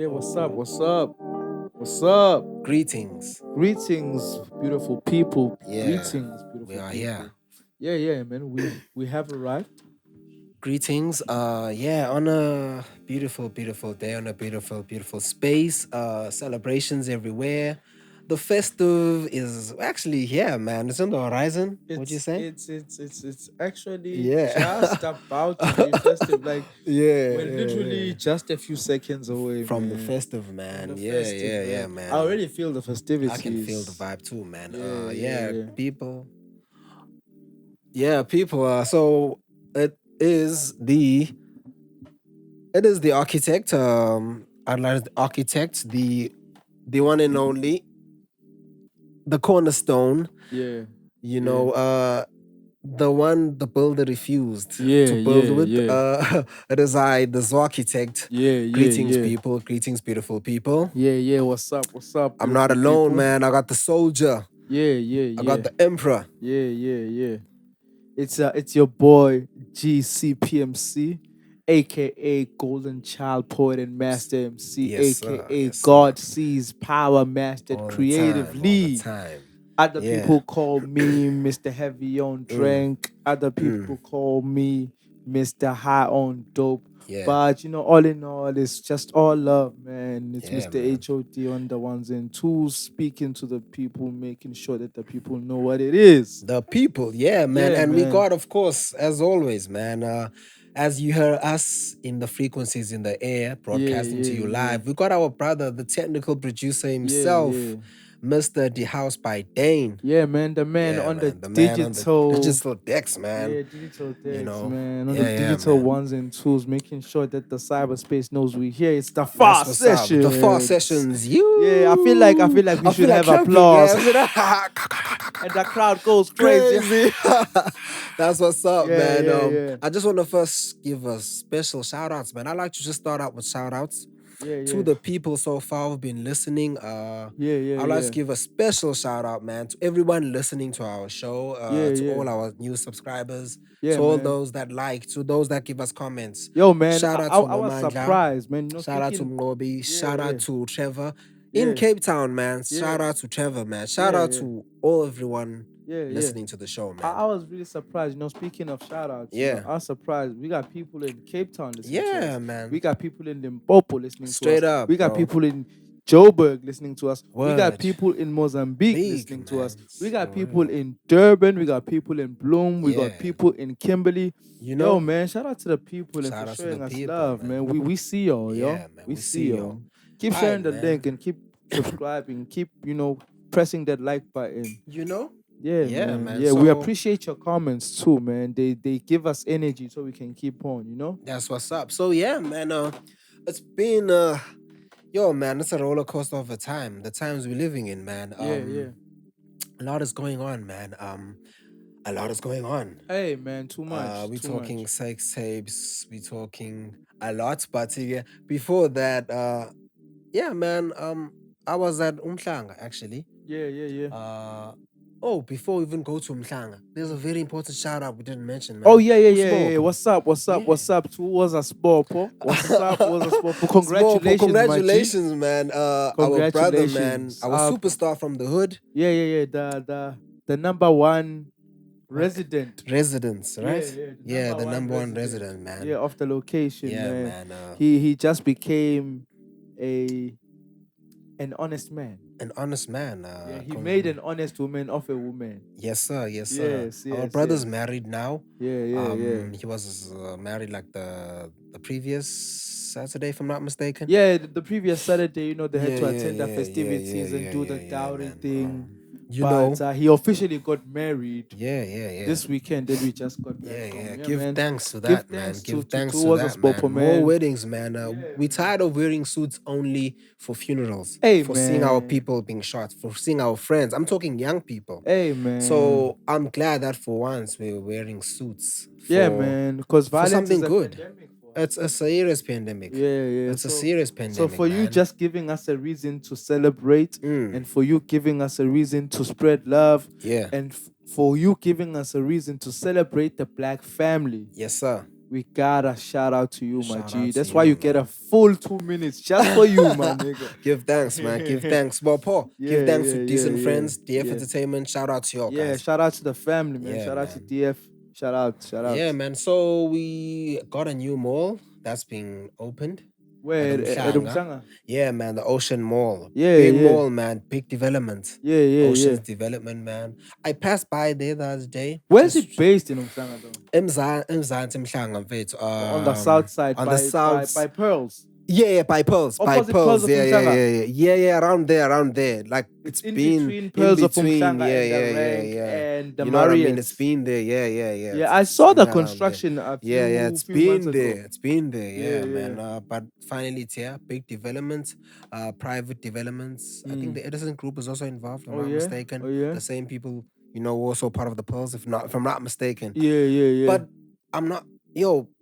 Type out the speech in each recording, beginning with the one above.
Hey, what's up? What's up? What's up? Greetings. Greetings, beautiful people. Yeah, Greetings, we beautiful are people. here. Yeah, man. We have arrived. Greetings. On a beautiful day, on a beautiful space. Celebrations everywhere. The festive is actually here, man. It's on the horizon. What'd you It's say? it's it's it's it's actually Yeah. just about to be festive. Like we're literally Yeah. just a few seconds away, From the man. festive, From man. the Yeah, festive, yeah, yeah, man. I already man. feel the I can feel the festivities. vibe too, man. Yeah. People. Yeah, people. So is the it is the architect, Adler's architect, the one and only, the cornerstone. Yeah. You Yeah. know, the one the builder refused Yeah, to build with. yeah. It is I, the Zwarkitek. Greetings, Yeah. people. Greetings, beautiful people. Yeah. What's up? What's up, I'm not beautiful alone, people? man. I got the soldier. I got Yeah. the emperor. Yeah. It's your boy GCPMC, aka Golden Child Poet and Master MC, Yes, sir. aka Yes, sir. God Sees Power Mastered All the time. All the Creatively. time. Other Yeah. people call me Mr. Heavy on Drink. Other people call me Mr. High on Dope. Yeah. But all in all, it's just all love, man. It's Yeah, Mr. man. HOD on the ones and twos, speaking to the people, making sure that the people know what it is. The people, yeah, man. Yeah, And we man. got, of course, as always, man. As you hear us in the frequencies in the air, broadcasting to you Yeah. live, we got our brother, the technical producer himself, Yeah. Mr. DeHouseByDane. Yeah, man. The man Yeah, on the man. The man on the digital. digital decks, man. Yeah, digital You decks, know, man. On the yeah, digital man. ones and tools, making sure that the cyberspace knows we here. It's the That's fast what's up. The far sessions. sessions, Yeah, I feel like we I should feel like have clapping, applause. man. And the crowd goes crazy. Crazy. That's what's up, man. Yeah. I just want to first give a special shout outs, man. I like to just start out with shout outs to Yeah. the people so far who've been listening. I'd like to Yeah. give a special shout out, man, to everyone listening to our show, to Yeah. all our new subscribers, Yeah, to all man. those that like, to those that give us comments. Yo, man, Shout out I to was Nomandla. surprised, man. Shout out to Speaking. Ngobi. Shout out Yeah. to Trevor in Yeah. Cape Town, man. Yeah. Shout out to Trevor, man. Shout out Yeah. to all everyone Yeah. listening to the show, I man. was really surprised. Speaking of shout outs, Yeah. I was surprised. We got people in Cape Town listening to Yeah, us. man. We got people in Limpopo listening to Straight us. up, We got bro. people in Joburg listening to us. We got Word. people in Mozambique Big, listening to us. man. We got For people real. in Durban. We got people in Bloom. We Yeah. got people in Kimberley. You Yo, know? man, shout out to the people and Shout for out to showing the us people, love, man. man. We see y'all, yo. Yeah, man. We see y'all. Keep Aight, sharing the man. link and keep subscribing. Keep, pressing that like button. You know? Yeah, Yeah, man. man. Yeah, we So- appreciate your comments too, man. They give us energy so we can keep on. That's what's up. So yeah, man. It's been yo, man, it's a roller coaster of a time. The times we're living in, man. Yeah. A lot is going on, man. A lot is going on. Hey, man, too much. We're too talking much. sex tapes. We're talking a lot, but yeah, before that, yeah, man. I was at Umhlanga actually. Yeah. Before we even go to Umhlanga, there's a very important shout out we didn't mention, man. Oh yeah. Usibopho. What's up? Yeah. What's up? To was a Spopo. What's up? Was a Spopo. Congratulations, Congratulations, man. Our brother, man. Congratulations. Our superstar from the hood. Yeah. The number one resident. Residence, right? Yeah, the number one resident, man. Yeah, of the location, Yeah, man. man. He just became an honest man. An honest man. He made an honest woman of a woman. Yes, sir. Yes. Our Yes, brother's yes. married now. Yeah. He was married like the previous Saturday, if I'm not mistaken. Yeah, the previous Saturday, they had to Yeah, attend the yeah, festivities and do the yeah, dowry man. thing. You know. But he officially got married Yeah. this weekend that we just got back from. Give man. thanks to that, man. thanks Give to thanks to to us that, as Popo, man. man. More weddings, man. We tired of wearing suits only for funerals. Hey, for seeing our man. people being shot, for seeing our friends. I'm talking young people. Hey, man. So I'm glad that for once we're wearing suits. Yeah, man. Because violence something is a good. pandemic for us. It's a serious pandemic. Yeah. It's a serious pandemic. So for you man. just giving us a reason to celebrate, and for you giving us a reason to spread love, Yeah. and for you giving us a reason to celebrate the black family. Yes, sir. we gotta shout out to you, my Shout G. out to That's why you, you get a man. full 2 minutes just for you, my nigga. Give thanks, man. Give thanks. Well, Paul, give Yeah, thanks yeah, to yeah, decent yeah, friends, DF yeah. Entertainment. Shout out to y'all, Yeah, guys. shout out to the family, man. Yeah, Shout out to man. DF. Shout out, shout out. Yeah, man. So we got a new mall that's being opened. Where at Umhlanga. Umhlanga? Yeah, man. The Ocean Mall. Yeah, Big yeah. mall, man. Big development. Yeah, yeah, Ocean's yeah. development, man. I passed by there the other day. Where's it based in Umhlanga though? Emzansi Mhlanga, mfethu. On the south side, On by, the south. by Pearls. Yeah, by Pearls. By Opposite Pearls. Pearls of Yeah, yeah, Umhlanga. yeah, yeah. Yeah, around there. Like it's in been between Pearls of Umhlanga yeah, and the yeah, Rank yeah. and the You know what I mean? Marriott. It's been there. Yeah. Yeah, I It's saw the been around construction a few, there. Yeah, it's few months been ago. there. It's been there. Yeah, Yeah, man. But finally it's here. Big developments, private developments. I think the Edison Group is also involved, if I'm not mistaken. Oh yeah. The same people, also part of the Pearls, if I'm not mistaken. Yeah. But I'm not.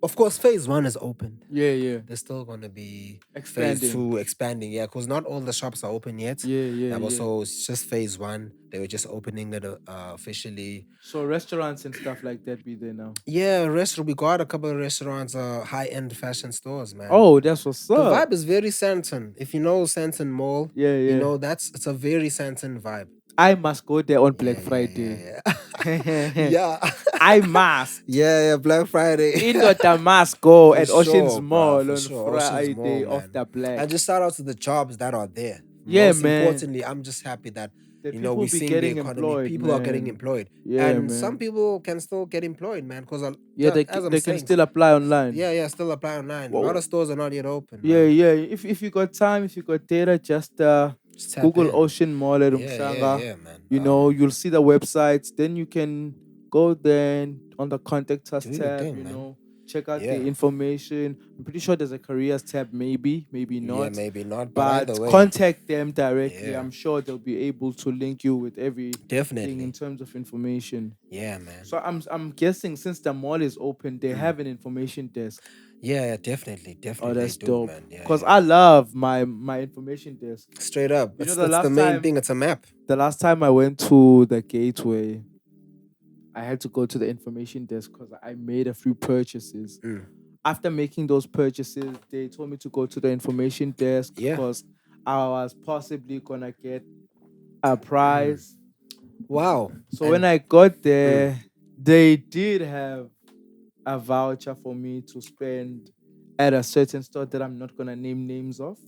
Of course, phase 1 is open. Yeah. There's still gonna be Expanding. phase 2 expanding, because not all the shops are open yet. Yeah. So it's just phase 1. They were just opening it officially. So restaurants and stuff like that be there now. Yeah, we got a couple of restaurants, high-end fashion stores, man. Oh, that's what's up. The vibe is very Santon. If you know Santon Mall, Yeah. you know it's a very Santon vibe. I must go there on Black Friday. Yeah. I must. Yeah, Black Friday. Indota must go at For Ocean's sure, Mall bro, on for sure. Ocean's Friday Mall, after Black. And just shout out to the jobs that are there. Yeah, Most man. importantly, I'm just happy that people we be see the getting economy. employed, People are man. getting employed. Yeah, and man. some people can still get employed, man. Because they can still apply online. Yeah, still apply online. A lot of stores are not yet open. Yeah, man. yeah. If you got time, if you got data, just tap Google in. Ocean Mall at Umhlanga. Yeah, man. You'll see the websites. Then you can go there and on the contact us Do your tab, thing, man. check out Yeah. the information. I'm pretty sure there's a careers tab, maybe not. Yeah, maybe not. But either way, contact them directly. Yeah. I'm sure they'll be able to link you with everything definitely. in terms of information. Yeah, man. So I'm guessing since the mall is open, they have an information desk. Yeah, definitely. Oh, that's they do, dope. man. Yeah, Because I love my information desk. straight up. You know, It's the last the main time- thing. It's a map. The last time I went to the gateway, I had to go to the information desk because I made a few purchases. After making those purchases, they told me to go to the information desk because I was possibly gonna get a prize. Wow. So when I got there, they did have a voucher for me to spend at a certain store that I'm not gonna name names of.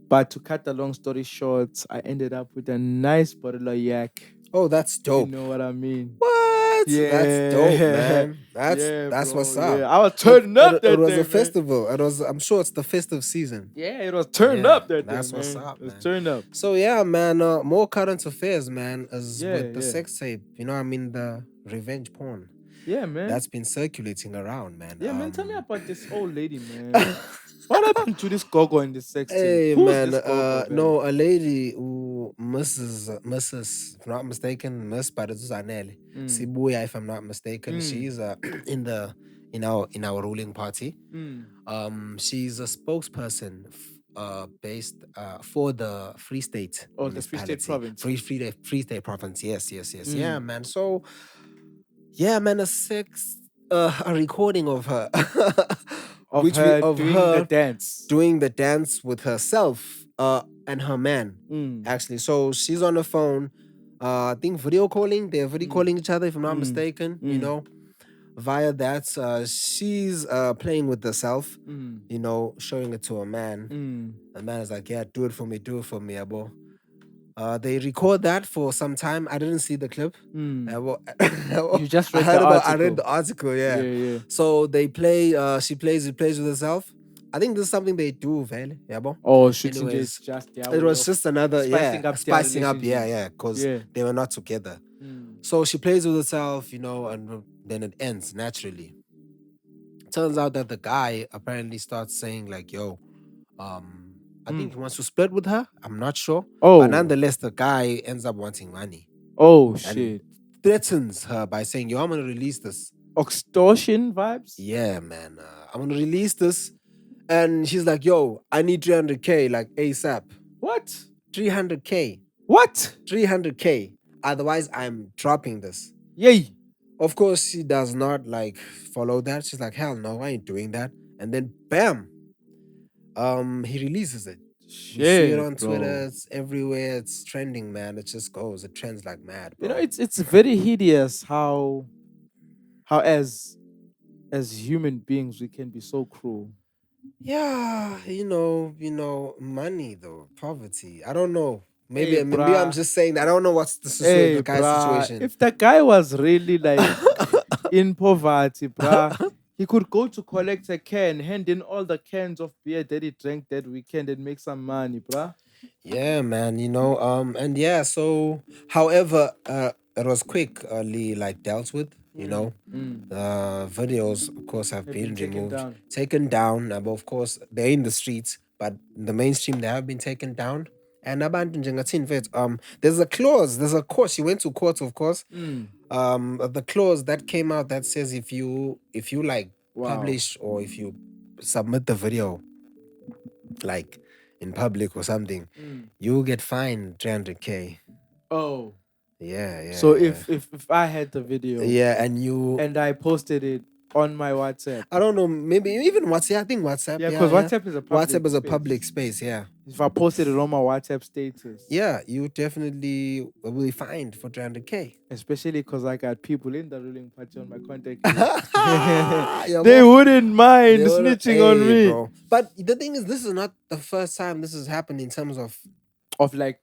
But to cut the long story short, I ended up with a nice bottle of yak. Oh, that's dope. You know what I mean? What? Yeah. That's dope, man. That's bro, what's up. Yeah. I was turning up that It was day, a man. festival. I'm sure it's the festive season. Yeah, it was turned Yeah, up that day. that's what's man. up, It was man. turned up. So yeah, man, more current affairs, man, as Yeah, with the yeah. sex tape. You know, I mean the revenge porn Yeah, man. that's been circulating around, man. Yeah, man. Tell me about this old lady, man. What happened to this gogo in the sex tape? Hey, Who's man, this gogo, man? no, a lady who Mrs. If I'm not mistaken, Miss Parizanelli, Sibuya, if I'm not mistaken, she's in our ruling party. She's a spokesperson based for the Free State. Oh, the Free State municipality. province. Free State province. Yes. Yeah, man. So, yeah, man, a recording of her. Of her doing the dance. Doing the dance with herself and her man, actually. So she's on the phone, I think video calling. They're video calling each other, if I'm not mistaken, you know. Via that, she's playing with herself, you know, showing it to a man. The man is like, yeah, do it for me, abo. They record that for some time. I didn't see the clip. You just read I the article. I read the article, yeah. Yeah. So they play, she plays with herself. I think this is something they do, vele, yabo. Oh, shooting Anyways, just it was just another, spicing up, relationship. because Yeah. they were not together. So she plays with herself, you know, and then it ends naturally. Turns out that the guy apparently starts saying like, yo, I think he wants to split with her. I'm not sure. Oh. But nonetheless, the guy ends up wanting money. Oh, shit. Threatens her by saying, yo, I'm going to release this. Extortion vibes? Yeah, man. I'm going to release this. And she's like, yo, I need 300K, like ASAP. What? 300K. What? 300K. Otherwise, I'm dropping this. Yay. Of course, she does not like follow that. She's like, hell no, I ain't doing that. And then bam, he releases it. We see it Shit, on Twitter. bro. It's everywhere. It's trending, man. It just goes. It trends like mad, You know, bro. it's very hideous how as human beings we can be so cruel. Yeah, money though, poverty. I don't know. Hey, Maybe I'm bruh. just saying. I don't know what's Hey, the guy's bruh. situation. If the guy was really like in poverty, bruh, he could go to collect a can, hand in all the cans of beer that he drank that weekend and make some money, bruh. Yeah, man. And yeah. So, however, it was quickly like dealt with. The videos, of course, have Have been been taken removed, down. taken down. Of course, they're in the streets, but in the mainstream, they have been taken down. And abantu njengathini mfethu, there's a clause, there's a court. She went to court, of course. The clause that came out that says if you like Wow. publish or if you submit the video like in public or something, you'll get fined 300K. Oh. Yeah. So if I had the video yeah, and and I posted it on my WhatsApp. I don't know, maybe even WhatsApp. I think WhatsApp. Yeah, because WhatsApp is a public WhatsApp is a space. public space. Yeah. If I posted it on my WhatsApp status. Yeah, you definitely will be fined for 300K. Especially because I got people in the ruling party on my contact Yeah, list. They bro. wouldn't mind They wouldn't- snitching on Hey, me. bro. But the thing is, this is not the first time this has happened in terms of Of like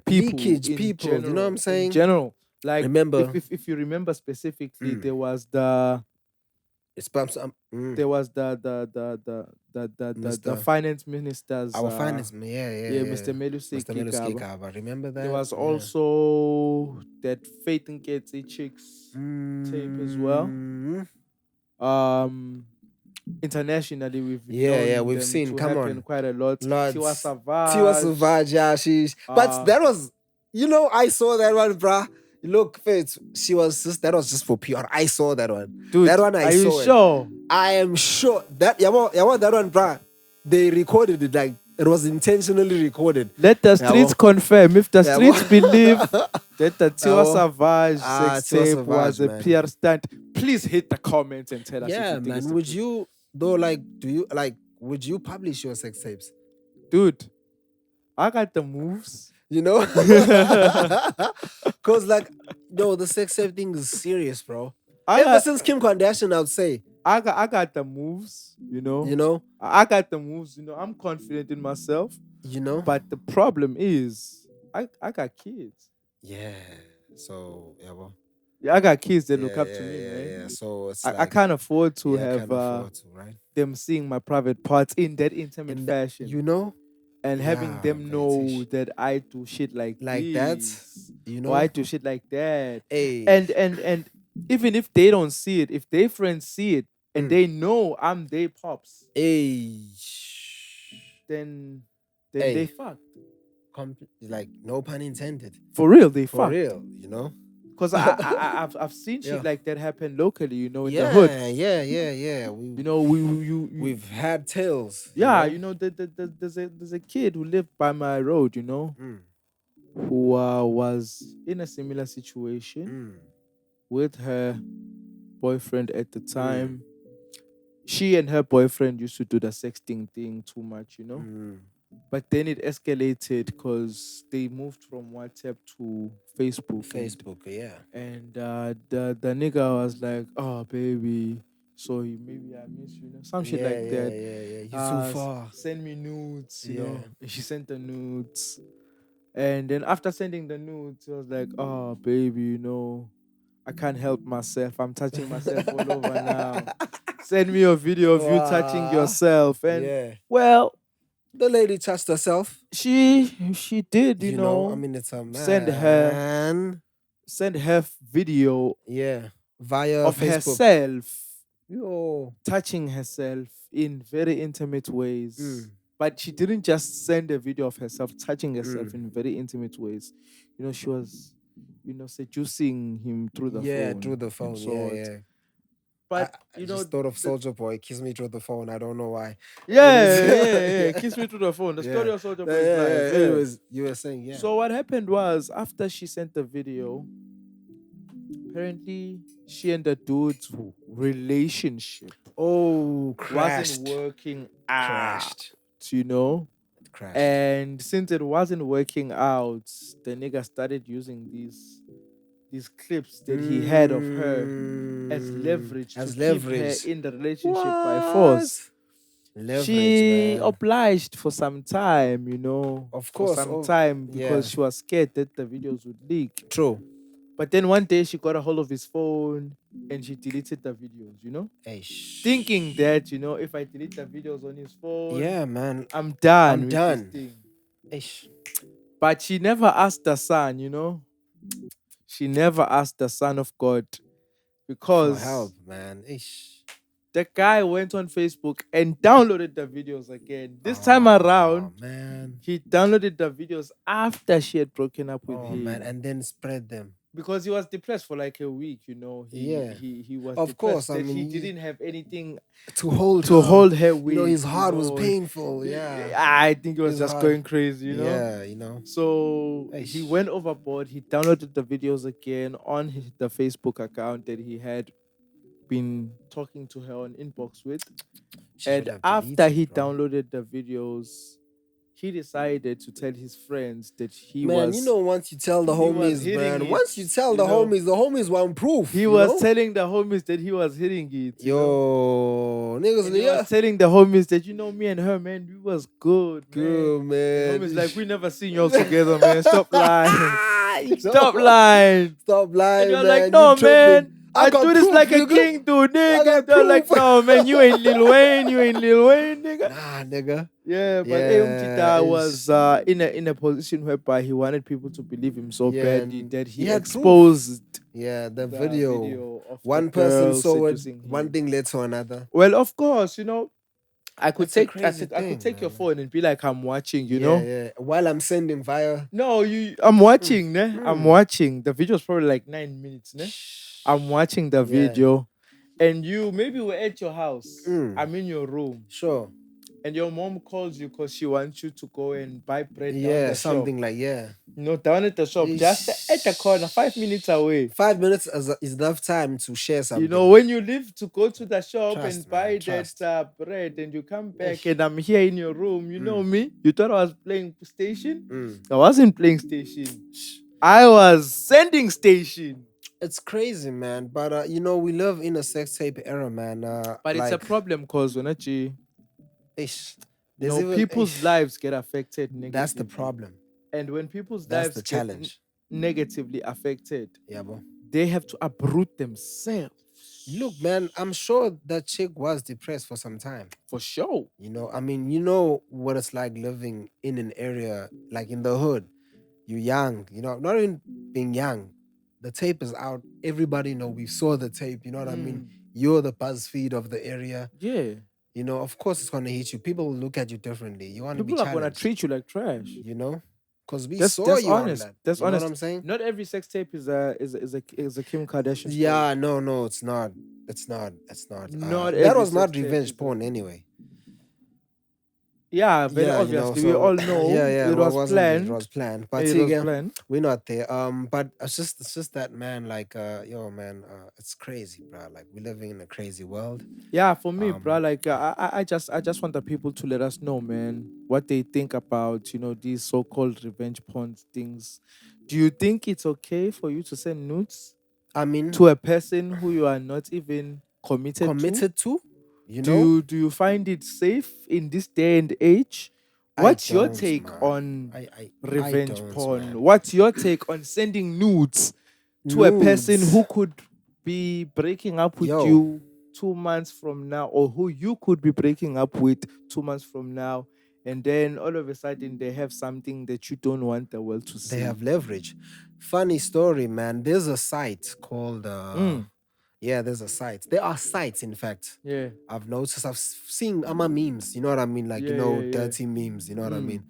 people. leakage, in people. General, You know what I'm saying? In general. Like Remember? if you remember specifically, there was the It's there was the finance minister's our finance man. Yeah. Mr. Mr. Melusiki. Kaba. Remember that? There was Yeah. also that Faith and Ketsi Chicks tape as well. Internationally, we've we've them seen. to Come happen on, quite a lot. Lots. Tiwa Tiwa Savage. Savage, yeah, she's. But that was, I saw that one, bruh. Look, Fitz, that was just for PR. I saw that one. Dude, that one are you saw sure? I am sure that that one, bruh. They recorded it like it was intentionally recorded. Let the streets confirm. If the streets believe that the Tiwa Savage sex tape was a PR stunt, please hit the comments and tell us. Yeah, if you man. Would you would you publish your sex tapes? Dude, I got the moves. You know? Cause the sex tape thing is serious, bro. Ever since Kim Kardashian, I would say. I got the moves, You know? I got the moves, I'm confident in myself. But the problem is I got kids. Yeah. So, yeah, well. Yeah, I got kids that look up to me, man. Yeah. So it's I can't afford to have right? them seeing my private parts in that intimate fashion. And having them know that I do shit like this, that. or I do shit like that. Hey. And even if they don't see it, if their friends see it and they know I'm their pops, then they fucked. Like, no pun intended. For real, they fucked. For real, Because I've seen shit like that happen locally, in the hood. Yeah. We've had tales. Yeah, there's a kid who lived by my road, who was in a similar situation with her boyfriend at the time. She and her boyfriend used to do the sexting thing too much, But then it escalated because they moved from WhatsApp to Facebook. And the nigga was like, "Oh, baby, sorry, maybe I miss you." Some shit like that. Yeah. You're too far. Send me nudes, you know. And she sent the nudes. And then after sending the nudes, he was like, "Oh, baby, I can't help myself. I'm touching myself all over now. Send me a video of you touching yourself." And well, the lady touched herself. She did, I mean, it's a man. Send her video. Via of Facebook. Herself. Touching herself in very intimate ways. But she didn't just send a video of herself touching herself in very intimate ways. She was, seducing him through the phone. Yeah, through the phone. Yeah. But I just thought of Soldier Boy, kiss me through the phone. I don't know why. Yeah. Kiss me through the phone. The story of Soldier Boy is live. Anyways, you were saying, So what happened was, after she sent the video, apparently she and the dude's relationship Oh, wasn't crashed. working out, Crashed. you know. It crashed. And since it wasn't working out, the nigga started using these clips that he had of her as leverage to As keep her leverage. in the relationship by force. What? Leverage, She man. obliged for some time, you know, Of for course. some Oh, time because yeah. she was scared that the videos would leak. True. But then one day she got a hold of his phone and she deleted the videos, you know, Hey, thinking that, you know, if I delete the videos on his phone, yeah, man. I'm done I'm with this done. thing. Ish. But she never asked the son, you know, she never asked the son of God For help, because man. Ish. the guy went on Facebook and downloaded the videos again. This time Oh, around, man. he downloaded the videos after she had broken up with Oh, man. him And then spread them. because he was depressed for like a week. You know, he Yeah. he was Of course. depressed I that he mean, didn't have anything to hold to her. hold her with. You know, his You heart was know, painful. Yeah. I think he was His just heart. going crazy. You know. Yeah, you know. So he Ish. went overboard. He downloaded the videos again on the Facebook account that he had been talking to her on inbox with. She should And have after deleted, he bro. downloaded the videos, he decided to tell his friends that Man, you know, once you tell the he was homies, hitting man, it. once you tell You the know, homies want proof, he you was know? telling the homies that he was hitting it. You know, Yo, niggas, and he yeah. was telling the homies that, you know, me and her, man, we was good, man. Good, And man. homies like, we never seen y'all together, man. Stop lying. You Stop know? lying. Stop And lying, you're man. like, no, You tripping. man. I got do this proof, like a nigga. king, dude, I nigga. got They're like, proof. no, man, you ain't Lil Wayne. You ain't Lil Wayne, nigga. Nah, nigga. Yeah, but Yeah, Umtita was in a position whereby he wanted people to believe him so yeah, badly and that he he had proof. exposed Yeah, the the video. of the One person girl saw it, seducing one him. thing led to another. Well, of course, you know, I could It's a take crazy I could thing, take your man. phone and be like, I'm watching, you Yeah, know. yeah. While I'm sending via. No, I'm watching, ne? I'm Mm. watching. The video's probably like 9 minutes, ne? I'm watching the Yeah. video, and you maybe we're at your house. Mm. I'm in your room. Sure. And your mom calls you because she wants you to go and buy bread down Yeah, the something shop. like, yeah. No, down at the shop, just at the corner, 5 minutes away. 5 minutes is enough time to share something. You know, when you leave to go to the shop Trust, and buy man, trust. that bread and you come back Eish. and I'm here in your room, you know me? You thought I was playing station? Mm. I wasn't playing station. I was sending station. It's crazy, man. But you know, we live in a sex tape era, man. But it's a problem because when ish, you know, people's lives get affected negatively. That's the problem. And when people's That's lives the get challenge. negatively affected, Yeah, bro. they have to uproot themselves. Look, man, I'm sure that chick was depressed for some time. For sure. You know, I mean, you know what it's like living in an area like in the hood. You're young, you know, not even being young. The tape is out. Everybody know we saw the tape. You know what I mean? You're the BuzzFeed of the area. Yeah. You know, of course it's gonna hit you. People will look at you differently. You want to be People are challenged. gonna treat you like trash. You know, because we That's saw you honest. on that. That's you honest. Know what I'm saying? Not every sex tape is a Kim Kardashian story. Yeah, no, it's not. It's not. Not that was every not sex tape revenge is porn anyway. Yeah, very obviously. We all know it was planned. It was planned. But It was planned. we're not there. But it's just that, man, like yo, man, it's crazy, bro. Like we're living in a crazy world. Yeah, for me, bro, like I just want the people to let us know, man, what they think about, you know, these so-called revenge porn things. Do you think it's okay for you to send nudes? I mean, to a person who you are not even committed to? You know? Do you find it safe in this day and age? What's your take on revenge porn? Man. What's your take on sending nudes to a person who could be breaking up with you 2 months from now, or who you could be breaking up with 2 months from now, and then all of a sudden they have something that you don't want the world to see? They have leverage. Funny story, man. There's a site called yeah, there's a site. There are sites, in fact. Yeah. I've noticed. I've seen memes. You know what I mean? Like, dirty memes. You know what I mean?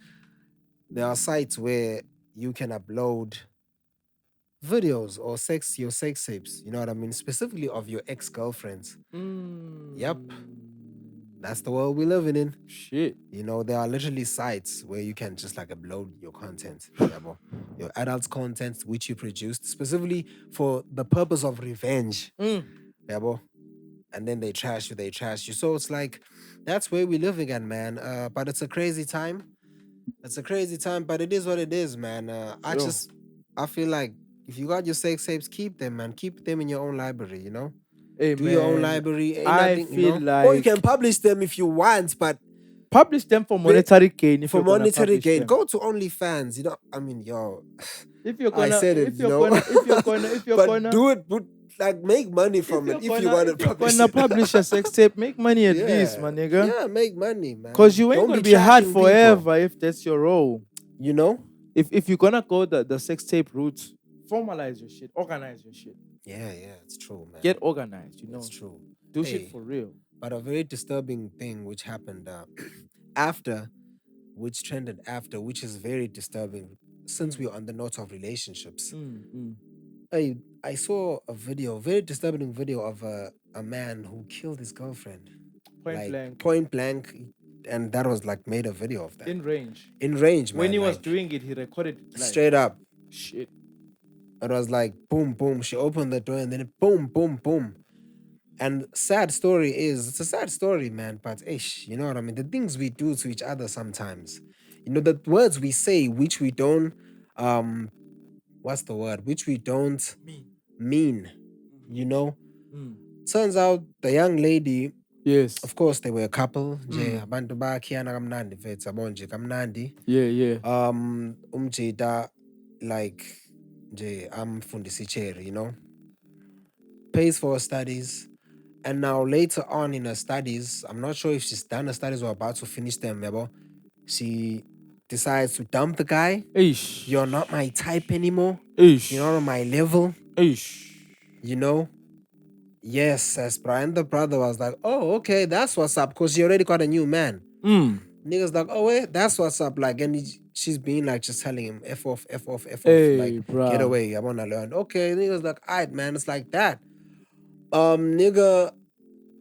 There are sites where you can upload videos or your sex tapes. You know what I mean? Specifically of your ex-girlfriends. Yep. That's the world we're living in. Shit. There are literally sites where you can just like upload your content, your adult content which you produced specifically for the purpose of revenge, and then they trash you. So it's like that's where we're living at, man. But it's a crazy time. But it is what it is, man. I feel like if you got your sex tapes, keep them, man. Keep them in your own library, Hey, Do your own man, library. Ain't I nothing, feel or you like can publish them if you want, but publish them for monetary gain. If for you're gonna monetary publish gain, them. go to OnlyFans. I mean, yo, If you're I gonna, said it, if you're gonna, if you're gonna, if you're but gonna do it, like make money from it. If you want to publish it. publish a sex tape, make money at least, my nigga. Yeah, make money, man. Cause you ain't Don't gonna be be hard trashing forever people. if that's your role. If you're gonna go the sex tape route, formalize your shit, organize your shit. Yeah, it's true, man. Get organized, It's true. Do shit for real. But a very disturbing thing which happened after, which trended after, which is very disturbing since we're on the note of relationships. I saw a video, very disturbing video of a man who killed his girlfriend. Point blank. And that was like made a video of that. In range, man. When he was doing it, he recorded it live. Straight up. Shit. It was like boom, boom. She opened the door and then boom, boom, boom. And sad story is, it's a sad story, man. But you know what I mean? The things we do to each other sometimes. The words we say, which we don't, what's the word? Which we don't mean. Turns out the young lady, yes, of course, they were a couple. Abantu bakhiyana kamnandi mfethu yabo nje kamnandi. Yeah. Umjida like nje amfundisi cherry, pays for her studies. And now later on in her studies, I'm not sure if she's done her studies or about to finish them, yabo. She decides to dump the guy. You're not my type anymore. You're not on my level. Yes, as Brian the brother was like, oh, okay, that's what's up, because she already got a new man. Niggas like, oh, wait, that's what's up. Like, and she's being like, just telling him, F off. Like, bruh, get away. I want to learn. Okay, niggas like, all right, man, it's like that. Nigga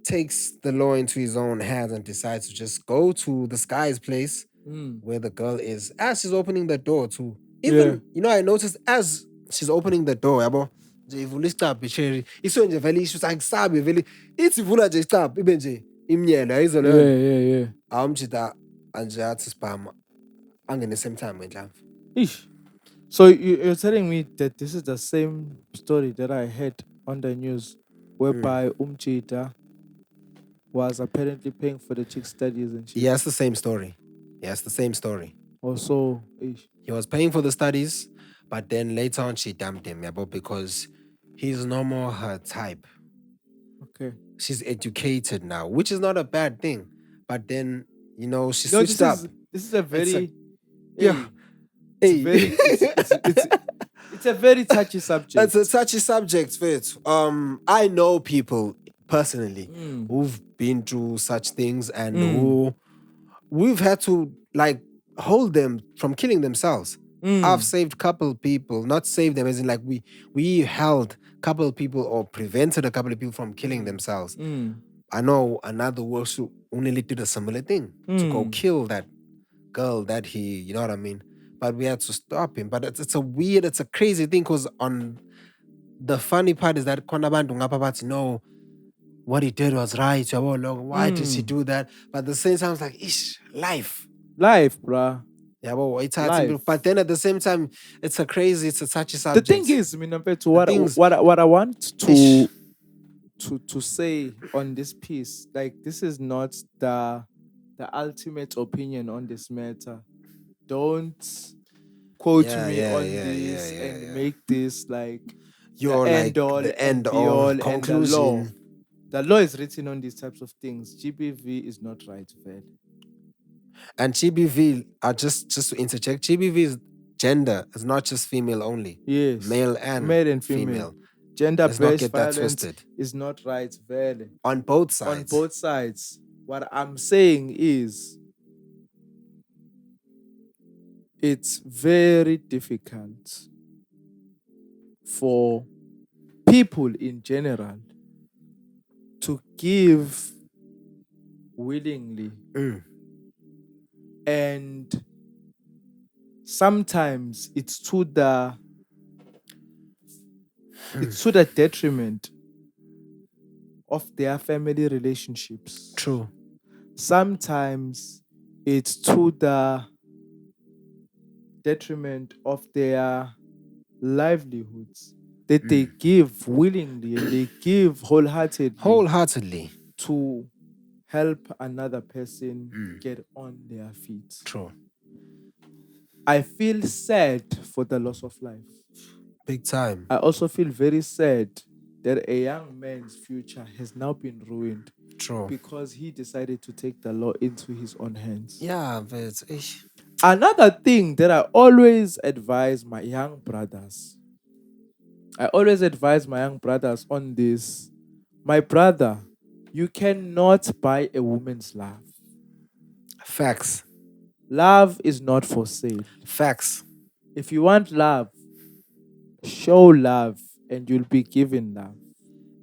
takes the law into his own hands and decides to just go to this guy's place where the girl is. As she's opening the door to, even, I noticed as she's opening the door, yabo, ivula isicabha cherry iso nje vele isho akusabe vele ithi ivula nje isicabha ibe nje imnyela yizo leyo awumjida anje athi spam angene same time ngendlava. So you're telling me that this is the same story that I heard on the news, whereby Umchita was apparently paying for the chick's studies and shit? Yeah, it's the same story. Also, he was paying for the studies, but then later on she dumped him, because he's no more her type. Okay. She's educated now, which is not a bad thing. But then, she switched up. This is a very... It's a very touchy subject. It's a touchy subject, Fitz. I know people personally who've been through such things and who we've had to like hold them from killing themselves. I've saved a couple people, not saved them as in like we held a couple of people or prevented a couple of people from killing themselves. I know another works who only did a similar thing to go kill that girl that he, you know what I mean? But we had to stop him. But it's a crazy thing, because on the funny part is that no, what he did was right. Why did she do that? But at the same time, it's like, life, bruh. Yeah, well, it's hard. But then at the same time, it's a touchy subject. The thing is, what I want to say on this piece, like, this is not the ultimate opinion on this matter. Don't quote me on this and make this like your end all conclusion. The law is written on these types of things. GBV is not right, Fed. And GBV, just to interject, GBV is gender. It's not just female only. Yes. Male and female. Gender-based violence is not right, Fed. On both sides. What I'm saying is, it's very difficult for people in general to give willingly. And sometimes it's to the detriment of their family relationships. True. Sometimes it's to the detriment of their livelihoods that they give willingly and they give wholeheartedly to help another person get on their feet. True. I feel sad for the loss of life. Big time. I also feel very sad that a young man's future has now been ruined. True. Because he decided to take the law into his own hands. Yeah, but another thing that I always advise my young brothers. On this. My brother, you cannot buy a woman's love. Facts. Love is not for sale. Facts. If you want love, show love and you'll be given love.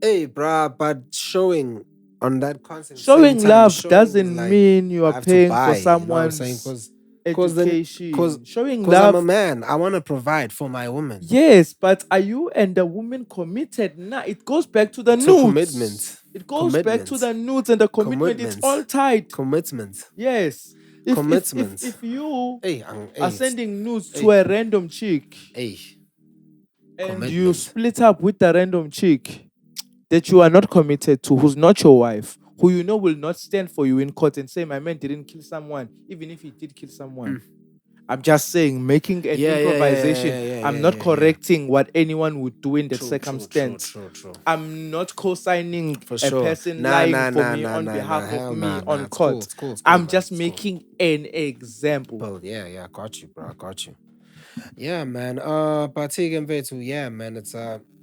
Hey, bruh, but showing on that concept. Showing love doesn't mean you are paying for someone's education. Showing love. I'm a man. I want to provide for my woman. Yes, but are you and the woman committed? Nah, it goes back to the nudes. Commitment. It goes back to the nudes and the commitment. It's all tied. Commitment. Yes. If you are sending nudes to a random chick and you split up with the random chick that you are not committed to, who's not your wife, who you know will not stand for you in court and say, my man didn't kill someone, even if he did kill someone. I'm just saying, making an improvisation. I'm not correcting what anyone would do in that circumstance. True. I'm not co-signing for a person lying for me on behalf of me on court. Cool, I'm just making an example. Well, yeah, got you, bro. Got you. Yeah, man. But yeah, man. It's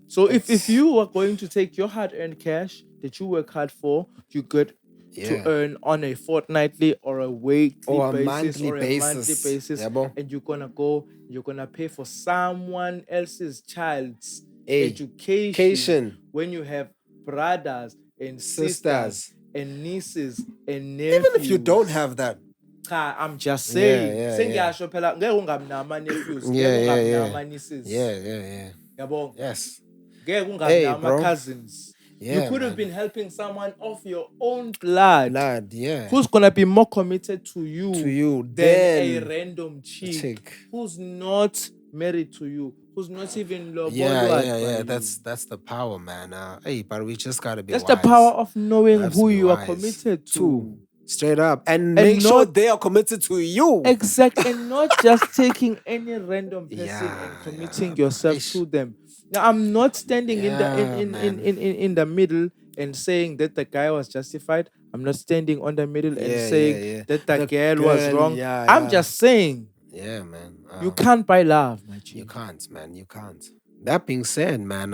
So if you are going to take your hard-earned cash that you work hard for, you could to earn on a fortnightly or a weekly or a basis monthly or a monthly basis, and you're gonna pay for someone else's child's education when you have brothers and sisters and nieces and nephews. Even if you don't have that. I'm just saying. Yes. Cousins. You could have been helping someone of your own blood. Yeah. Who's gonna be more committed to you than a random chick who's not married to you, who's not even loved. Yeah. That's the power, man. But we just gotta be. That's wise. The power of knowing who you are committed to. Straight up. And make sure they are committed to you. Exactly. And not just taking any random person and committing yourself to them. Now, I'm not standing in the middle and saying that the guy was justified. I'm not standing on the middle and saying that the girl was wrong. I'm just saying. Yeah, man. You can't buy love, my G. You can't, man. You can't. That being said, man,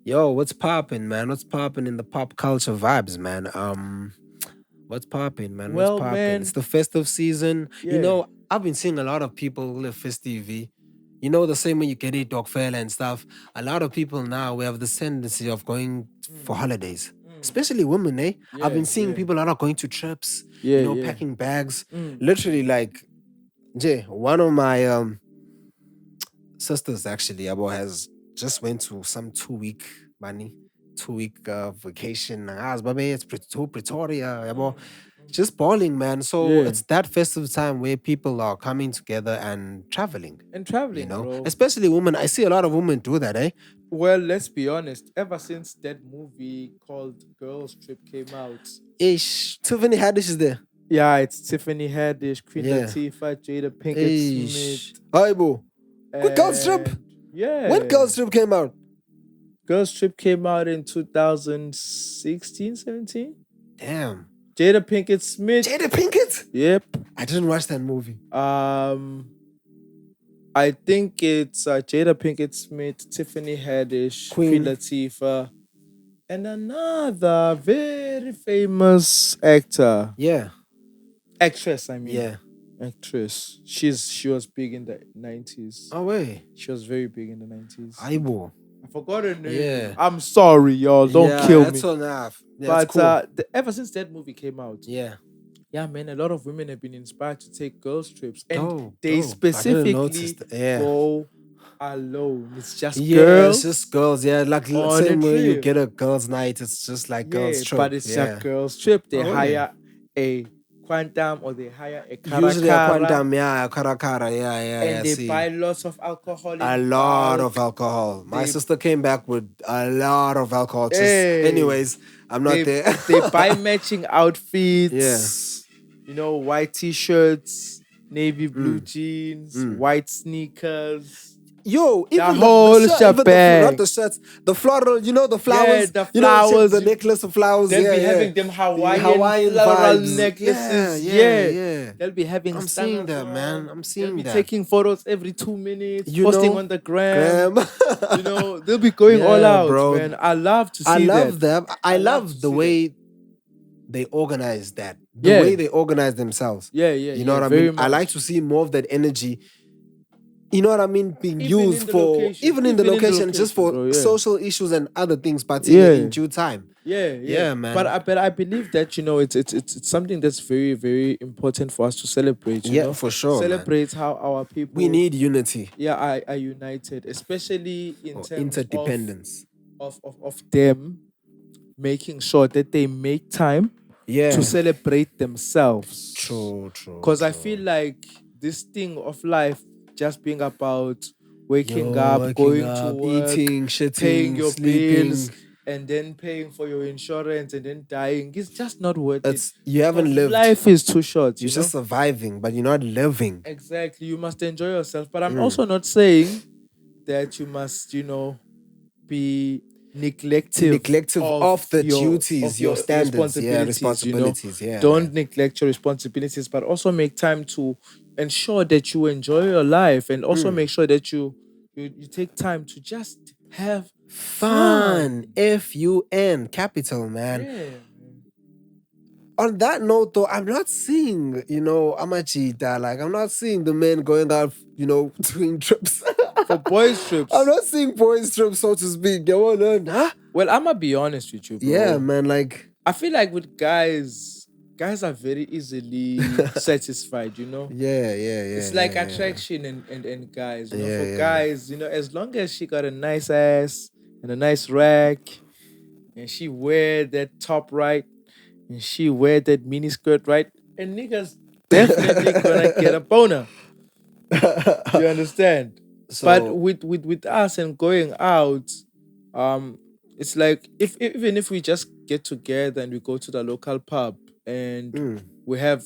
yo, what's popping, man? What's popping in the pop culture vibes, man? What's popping, man? What's popping? Man, it's the festive season. Yeah. You know, I've been seeing a lot of people live festive. You know, the same when you get a dog fair and stuff. A lot of people now, we have the tendency of going for holidays. Especially women, eh? Yeah, I've been seeing people are going to trips, packing bags. Literally, like, one of my sisters actually, has just went to some 2-week vacation. It's Pretoria, just balling, man. So it's that festive time where people are coming together and traveling. You know, bro. Especially women. I see a lot of women do that, eh? Well, let's be honest. Ever since that movie called Girls Trip came out, Tiffany Haddish is there. Yeah, it's Tiffany Haddish, Queen Latifah, Jada Pinkett Smith. Hi, boo. Good Girls Trip. Yeah. When Girls Trip came out? Girls Trip came out in 2016, 17. Damn. Jada Pinkett Smith. Jada Pinkett? Yep. I didn't watch that movie. I think it's Jada Pinkett Smith, Tiffany Haddish, Queen Latifah, and another very famous actor. Yeah. Actress, I mean. Yeah. Actress. She was big in the 90s. Oh, wait. She was very big in the 90s. Aibo. I forgot her name. Yeah. I'm sorry, y'all. Don't Yeah, kill that's me. enough. Yeah, But that's cool. ever since that movie came out, Yeah. yeah, man, a lot of women have been inspired to take girls trips, and Dope, they dope. I didn't notice specifically that. Yeah. go alone. It's just Yeah, it's girls just girls. Yeah, like on a same way you trip. get a girls' night, it's just like girls' Yeah, but trip. it's a Yeah. girls trip. They Okay. hire a quantum or they hire a Usually a karakara, quantum, yeah, a karakara, yeah, yeah, and yeah. they See, buy lots of alcohol a in lot of bulk. alcohol. My They sister came back with a lot of alcohol. Just, hey, anyways, I'm not they there. they buy matching Yeah. outfits. White t-shirts, navy blue Mm, jeans, mm. white sneakers, Yo, the even the whole shirt, even the not shebang. the shirts, the floral, the Yeah, flowers, the check flowers. the necklace of flowers, They'll yeah, be yeah. having them The Hawaiian Hawaiian floral vibes. Yeah, necklaces. yeah, Yeah. yeah. They'll be having I'm seeing stangers that, man. on. I'm They'll seeing be that. taking photos every 2 minutes, You posting know? on the gram. Graham. They'll be going all Yeah, out, bro. man. I love to I see love that. them. I love to love the see way they organize that. The Yeah. way they organize themselves. Yeah, yeah, You know yeah, what I very mean? I like much. to see more of that energy. You know what I mean? Being Even used in the for location. even in the location, just for bro, yeah. social issues and other things, but Yeah. in due time. Yeah, Yeah, man. But I believe that it's something that's very, very important for us to celebrate. Yeah, for sure, man. Celebrate how our people We need unity are united, especially in or terms interdependence. of them making sure that they make time Yeah. to celebrate themselves. True. Because I feel like this thing of life just being about waking up, going to work, eating, shitting, paying your sleeping. bills, and then paying for your insurance, and then dying. It's just not worth it. You haven't Because lived. life is too short. You're just surviving, but you're not living. Exactly. You must enjoy yourself. But I'm also not saying that you must, be neglective of the duties, your standards, responsibilities. Yeah, Don't neglect your responsibilities, but also make time to ensure that you enjoy your life, and also make sure that you take time to just have fun. FUN, capital, man. Yeah. On that note, though, I'm not seeing, Amachita, like, I'm not seeing the men going out, doing trips. For boys' trips. I'm not seeing boys' trips, so to speak. Huh? Well, I'm gonna be honest with you, bro. Yeah, man, like, I feel like with guys are very easily satisfied, Yeah. It's like attraction and guys, for guys, as long as she got a nice ass and a nice rack, and she wear that top right, and she wear that mini skirt right, and niggas definitely gonna get a boner. You understand? So, but with us and going out, it's like even if we just get together and we go to the local pub and we have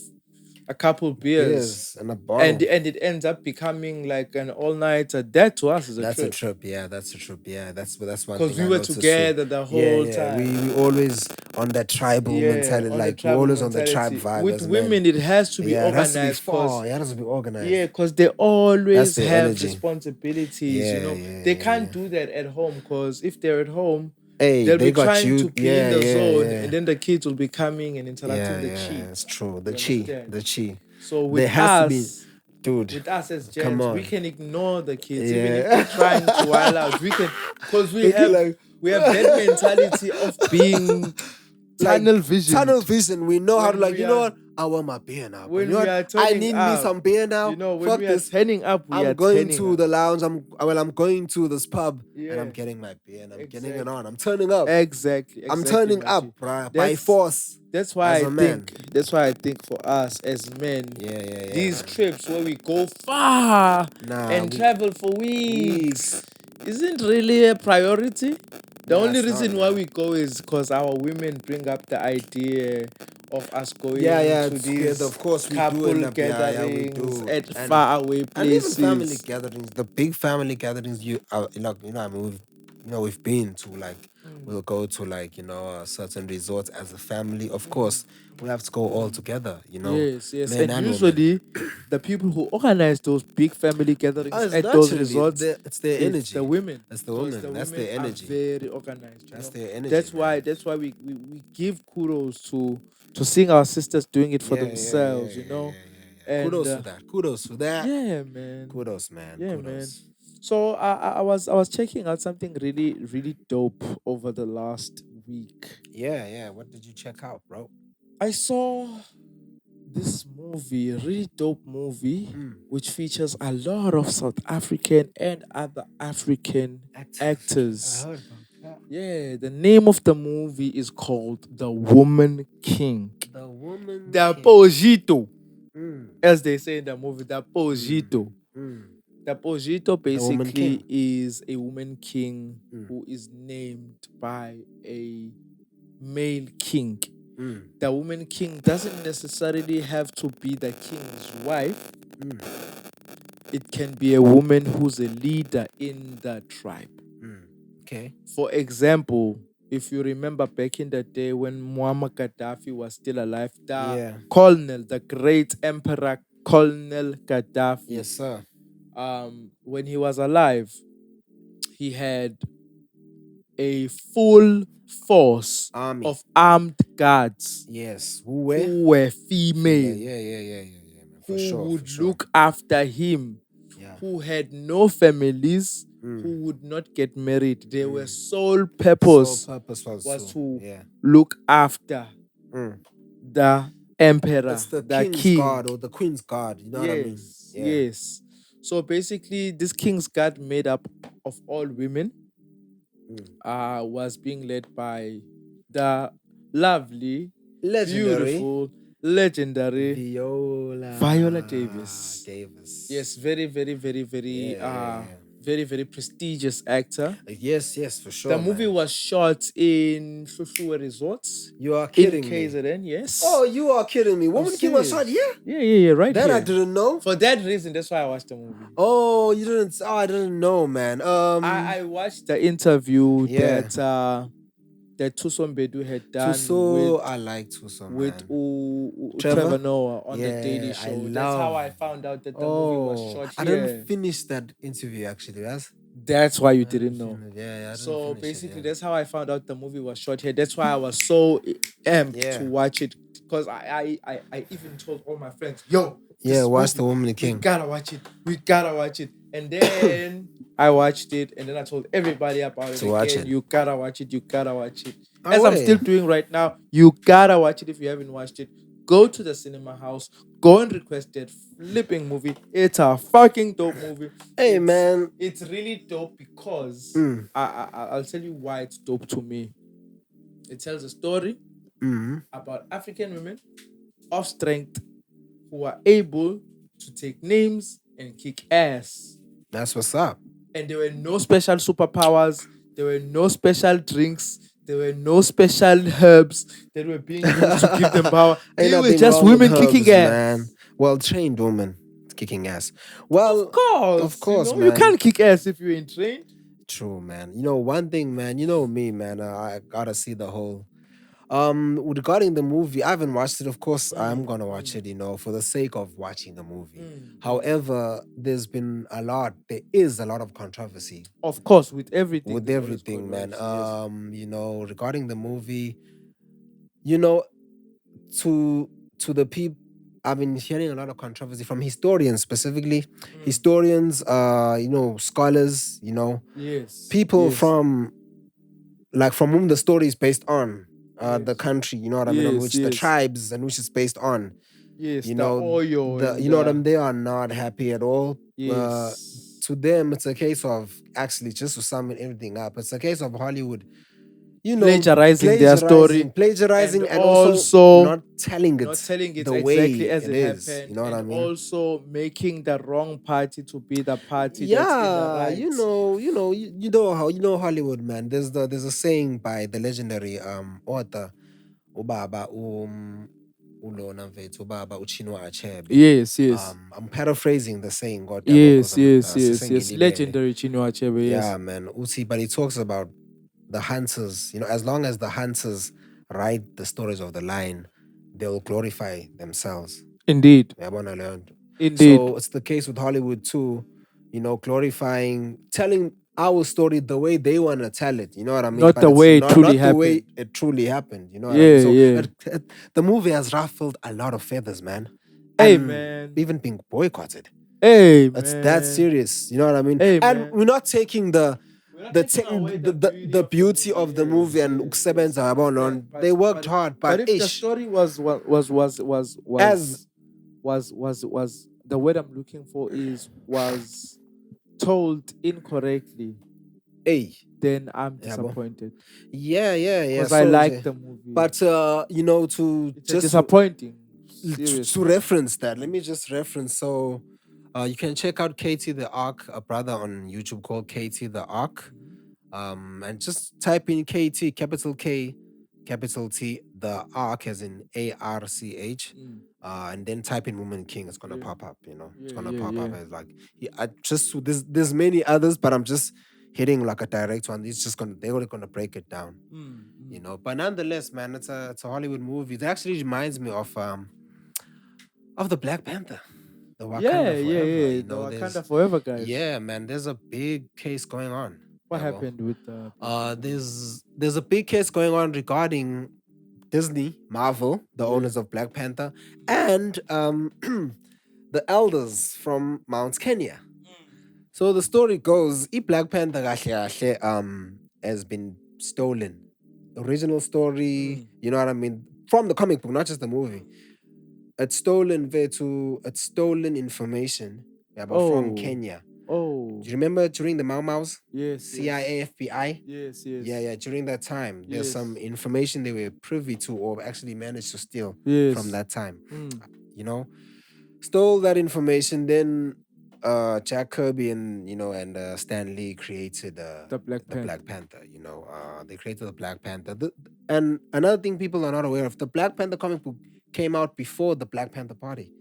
a couple beers and a bottle. and it ends up becoming like an all-nighter, that to us is a That's trip. a trip, yeah. That's a trip, yeah. That's one thing. Because we were together the whole time. We always on that tribal mentality, like we're always on the tribe vibe. With women, it has to be organized. It has to be organized. Yeah, because they always That's have energy. responsibilities. They can't do that at home, because if they're at home, hey, they'll be got trying you. to be in the zone, yeah. and then the kids will be coming and interacting the chi. It's true. The You chi. understand? The chi. So with There has us, to be, dude. with us as Come gents, on. we can ignore the kids, Yeah. even if they're trying to wild out. We can, because we have that mentality of being tunnel vision. Tunnel vision. We know how to, When you know what? I want my beer now. When you know we what? are I turning need me up, some beer now. when Fuck we are this. turning up, I'm going to the lounge. I'm going to this pub and I'm getting my beer and I'm getting it on. I'm turning up. Exactly. I'm turning up, bruh, by force. That's why as I a man. think. That's why I think for us as men, Yeah. these trips where we go far and we travel for weeks isn't really a priority. The only reason why we go is because our women bring up the idea of us going to these of course we couple do end up, gatherings at far away and even places. family gatherings, the big family gatherings. We've been to, like, we'll go to, like, certain resorts as a family. Of course, we have to go all together. Yes. men And women. usually, the people who organize those big family gatherings at those resorts, it's their energy. It's the women. It's the women. That's their energy. Are very organized. That's their energy. That's why we give kudos to seeing our sisters doing it for themselves. And, Kudos for that. Yeah, man. Kudos, man. Yeah, Kudos. So I was checking out something really really dope over the last week. Yeah. What did you check out, bro? I saw this movie, a really dope movie, Mm. which features a lot of South African and other African I actors. heard about that. Yeah, the name of the movie is called The Woman King. The Woman The King. Pojito, Mm. as they say in the movie, the Pojito. Mm. The Pojito The Woman basically King. is a woman king Mm. who is named by a male king. Mm. The woman king doesn't necessarily have to be the king's wife. Mm. It can be a woman who's a leader in the tribe. Mm. Okay. For example, if you remember back in the day when Muammar Gaddafi was still alive, Yeah. colonel, the great emperor Colonel Gaddafi, Yes, sir. when he was alive, he had a full force Army. of armed guards Yes. who were female, Yeah, man. For who sure. would for sure. look after him, Yeah. who had no families, Mm. who would not get married. Their were sole purpose Sole purpose was to yeah. look after Mm. the emperor, It's the the king's king. guard or the queen's guard. You know what I mean? Yes, Yeah. yes. So basically, this king's guard made up of all women was being led by the lovely, Legendary beautiful, legendary Viola Davis. Yes, very, very, very, very, very, very prestigious actor. Yes, for sure. The movie was shot in Shushuwe Resorts. You are In kidding me. KZN, yes. Oh, you are kidding me. Woman King was shot, yeah? Yeah, right That here. I didn't know. For that reason, that's why I watched the movie. Oh, you didn't. Oh, I didn't know, man. I watched the interview Yeah. that Tuson Bedu had done I like Tuso, with Trevor? Trevor Noah on the Yeah, Daily I Show. That's love- how I found out that the movie was shot I here. didn't finish that interview actually. That's why you didn't know. Yeah, I didn't So finish it, basically, yeah. that's how I found out the movie was shot here. That's why I was so amped Yeah. to watch it, because I even told all my friends, "Yo, Yeah, this watch The movie, Woman we King. gotta watch it. We gotta watch it." And then I watched it, and then I told everybody about it To watch again. it. You gotta watch it. You gotta watch it. Oh, As I'm wait. still doing right now, you gotta watch it if you haven't watched it. Go to the cinema house. Go and request that flipping movie. It's a fucking dope movie. Hey, It's- man. It's really dope because I'll tell you why it's dope to me. It tells a story about African women of strength who are able to take names and kick ass. That's what's up. And there were no special superpowers. There were no special drinks. There were no special herbs that were being used to give them power. Ain't They were nothing just wrong with women herbs, kicking ass. man. Well trained woman kicking ass. Well, Of course, man. you can't kick ass if you ain't trained. True, man. You know, one thing, man. You know me, man. I gotta see the whole. Regarding the movie, I haven't watched it. Of course, I'm gonna watch it. You know, for the sake of watching the movie. However, there is a lot of controversy Of course, with everything. with there's always everything, man. controversy, yes. You know, regarding the movie, you know, to the people. I've been hearing a lot of controversy from historians, specifically historians, you know, scholars, you know, Yes. people yes. from whom the story is based on, the Yes. country, you know what I mean, on Yes, which the yes. tribes and which it's based on. Yes, You the know, oil. and you know what I the- mean. They are not happy at all. Yes. To them, it's a case of actually just to sum everything up. It's a case of Hollywood, you know, Plagiarizing their story. plagiarizing, And and also also not telling it, not telling it the exactly way as it it is. happened. You know what I and mean? also making the wrong party to be the party that's in the Yeah, right. you know how Hollywood, man. There's a saying by the legendary author Ubaba Ulona mfethu Ubaba Uchinwa Achebe. Yes, yes. I'm paraphrasing the saying, God. Yes. Legendary Chinua Achebe, yes. Yeah, man. Uti, but he talks about the hunters. You know, as long as the hunters write the stories of the lion, they'll glorify themselves. Indeed. Yabona leyo nto. Indeed. So it's the case with Hollywood too, you know, telling our story the way they want to tell it. You know what I mean? Not But the it's way it not, truly not the way happened. it truly happened. You know what I mean? Yeah, So yeah. the movie has ruffled a lot of feathers, man. Hey, And man. even being boycotted. Hey It's that man. serious. You know what I mean? Hey And man. we're not taking We're not the taking te- away the beauty the of the beauty movie. of the movie Yes, and yes, yes. ukusebenza yabona. Yeah, They worked but hard, but but if the ish, story as was the word I'm looking for is was told incorrectly, a then I'm yabo. disappointed Yeah. because I So, like the movie. but to It's a just disappointing, to seriously. reference that, let me just reference. So, you can check out Katie the Ark, a brother on YouTube called Katie the Ark. And just type in KT, capital K, capital T, the Ark as in ARCH. Mm. And then type in Woman King. It's gonna Yeah, pop up. It's yeah, gonna yeah, pop yeah. up as like I just there's many others, but I'm just hitting like a direct one. It's just they're gonna break it down. Mm, mm. But nonetheless, man, it's a Hollywood movie. It actually reminds me of the Black Panther, the Yeah, Wakanda yeah, Forever. yeah. The Wakanda Forever guys. Yeah, man, there's a big case going on. What Yeah, well, happened with the Black Panther movie? there's a big case going on regarding Disney, Marvel, the Yeah. owners of Black Panther, and the elders from Mount Kenya. So the story goes, Black Panther kahle kahle, has been stolen. The original story, Mm, you know what I mean, from the comic book, not just the movie. It's stolen information, yeah, but from oh, Kenya. oh, Do you remember during the Mau Mau's, yes, yes, CIA, FBI? yes, Yeah. yes, During that time, there's some yes, information they were privy to or actually managed to steal from yes. that time. Mm, You know, stole that information. Then Jack Kirby and Stan Lee created the Black the Panther. Black Panther. They created the Black Panther. And another thing people are not aware of: the Black Panther comic book came out before the Black Panther Party.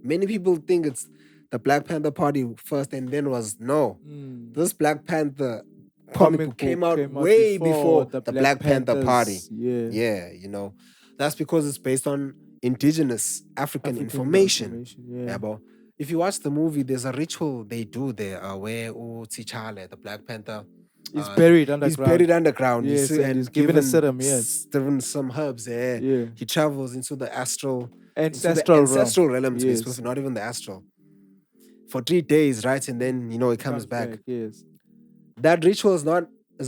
Many people think it's the Black Panther Party first, and then was no. Mm. This Black Panther comic Comic book came book out came out way before before the the Black Black Panther Party. Panthers. Yeah. Yeah, that's because it's based on indigenous African African information. information. Yeah. Yeah, but if you watch the movie, there's a ritual they do there where T'Challa, the Black Panther, It's buried he's underground. buried underground. Yes, and he's And given a serum. Yes. given some herbs there. Yeah. He travels into the Ancestral realm. ancestral realm, to be Yes. specific, not even the astral, for 3 days, right? And then it comes back. Yes. That ritual is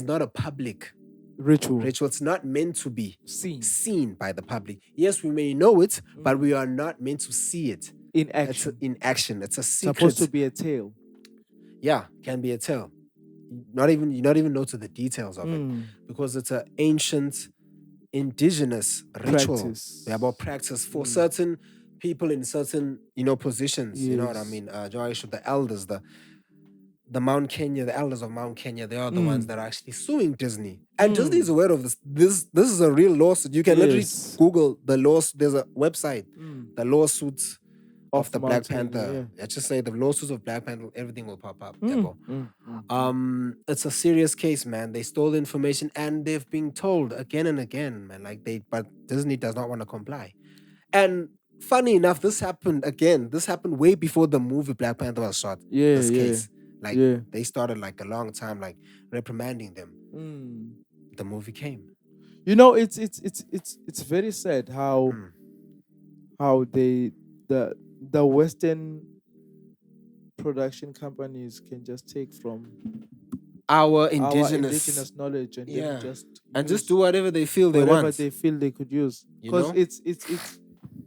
not a public Ritual. ritual. It's not meant to be Seen. seen by the public. Yes, we may know it, but we are not meant to see it In It's action. in action. It's a secret. Supposed to be a tale. Yeah, can be a tale. You not even know to the details of it because it's an ancient indigenous ritual. Practice. Yeah, about practice for certain people in certain positions. You know what I Yes. mean? The elders, the Mount Kenya, the elders of Mount Kenya, they are the ones that are actually suing Disney. And Disney is aware of this. This is a real lawsuit. You can literally Yes. Google the lawsuit. There's a website, the lawsuits of the Mount Black Kenya, Panther. yeah. Let's just say the lawsuits of Black Panther, everything will pop up. Yeah, bro. It's a serious case, man. They stole information and they've been told again and again, man. But Disney does not want to comply. And funny enough, this happened again. This happened way before the movie Black Panther was shot. Yeah, This yeah. case, Yeah. they started a long time, reprimanding them. Mm. The movie came. It's very sad how the Western production companies can just take from Our our indigenous knowledge and yeah, then and just use do whatever they feel they whatever want. they feel they could use. You Because know?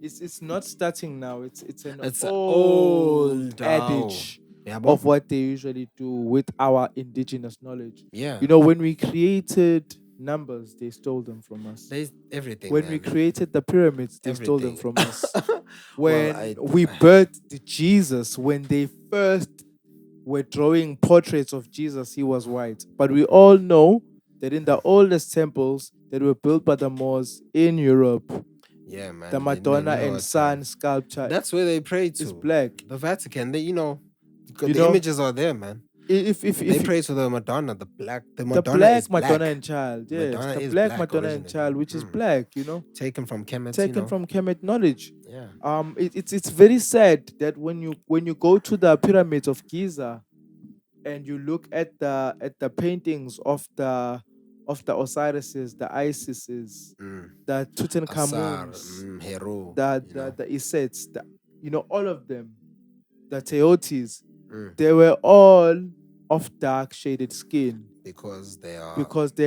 it's not starting now. It's an It's an old old adage Yeah, bro. of what they usually do with our indigenous knowledge. Yeah. When we created numbers, they stole them from us. There's everything. When man. we created the pyramids, they stole them Everything. from us. Well, When we birthed Jesus, when they first were drawing portraits of Jesus, he was white. But we all know that in the oldest temples that were built by the Moors in Europe, Yeah, man. the Madonna and Son sculpture That's where they pray to. is black. The Vatican. The You know, images are there, man. If They pray to the Madonna, the the Madonna black is Madonna black. and Child, yes, Madonna the is black black Madonna and originally. Child, which is black, Taken from Kemet. taken from Kemet knowledge. Yeah. It's very sad that when you go to the pyramids of Giza and you look at the paintings of the Osirises, the Isises, the Tutankhamuns, Hero. the Isets, all of them, the Teotis, they were all of dark shaded skin because they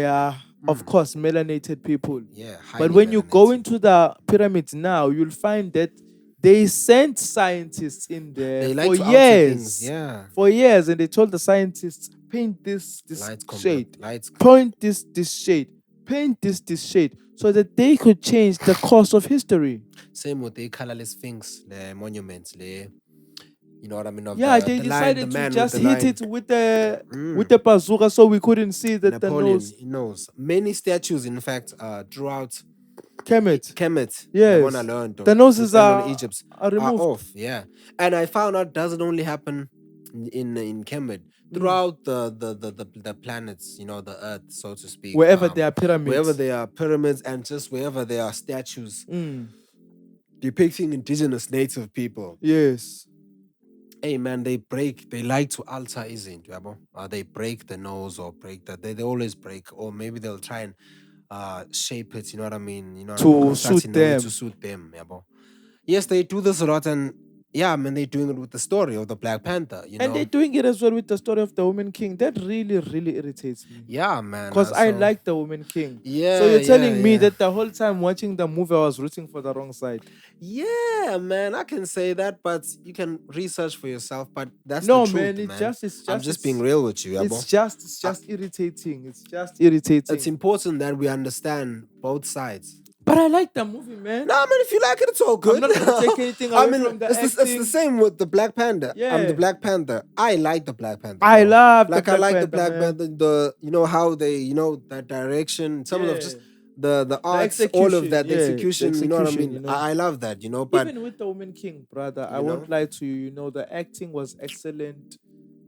are, of course, melanated people. Yeah, but when you go into the pyramids now, you'll find that they sent scientists in there They like for to alter years. things, yeah. For years, and they told the scientists, paint this shade, lights point this shade, paint this shade, so that they could change the course of history. Same with the colorless sphinx, the monuments, you know what I mean? Of Yeah, the, they the decided line, the to man just with the hit line. it with the bazooka, so we couldn't see that Napoleon, the nose. Many statues, in fact, throughout Kemet. Yes. The noses Egypt are removed. off. Yeah, and I found out doesn't only happen in Kemet. Throughout the planets, you know, the Earth, so to speak. Wherever there are pyramids. Wherever there are pyramids, and just wherever there are statues depicting indigenous native people. Yes. Hey man, they like to alter, isn't it? They break the nose or break that. They always break, or maybe they'll try and shape it, you know what I mean? You know what I mean? To suit them. To suit them, Yes, they do this a lot, and yeah, I mean, they're doing it with the story of the Black Panther, you know. And they're doing it as well with the story of the Woman King. That really, really irritates me. Yeah, man. Because I like the Woman King. Yeah. So you're telling me that the whole time watching the movie, I was rooting for the wrong side. Yeah, man, I can say that, but you can research for yourself. But that's no, the truth, man. It's just. I'm just being real with you. It's just irritating. It's just irritating. It's important that we understand both sides. But I like the movie, man. No, I mean, if you like it, it's all good. I'm not gonna take anything away from the acting. It's the same with the Black Panther. Yeah. I'm the Black Panther. I like the Black Panther. I love the Black Panther. The you know how they, you know, that direction, some of just the arts, all of that, the execution, you know what I mean? You know? I love that, you know. But even with the Woman King, brother, I won't lie to you. You know, the acting was excellent.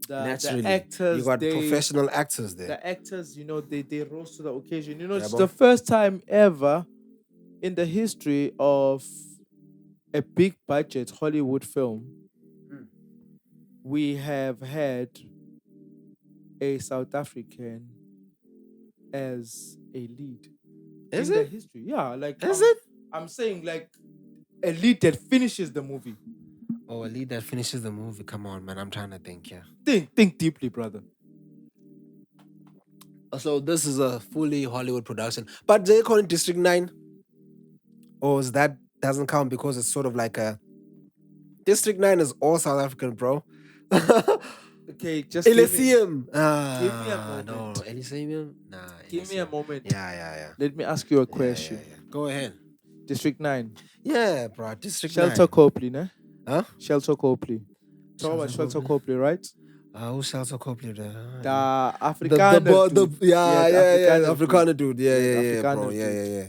Naturally, the actors, you got professional actors there. The actors, you know, they rose to the occasion. You know, it's the first time ever in the history of a big budget Hollywood film we have had a South African as a lead. Is in it? The history? Yeah, like is it? I'm saying like a lead that finishes the movie. Oh, a lead that finishes the movie. Come on, man. I'm trying to think, Think deeply, brother. So this is a fully Hollywood production. But they call it District 9? Or is that doesn't count because it's sort of like a... District 9 is all South African, bro. Okay, just Elysium. Give me a moment. No, Elysium? Nah. Give me a moment. Yeah. Let me ask you a question. Yeah. Go ahead. District 9. Yeah, bro. District 9. Shelter Copley, ne? Huh? Shelter Copley. Talk about Shelter Copley, right? Who's Shelter Copley? The Afrikaner dude. Yeah, Afrikaner dude. Yeah, bro. Yeah.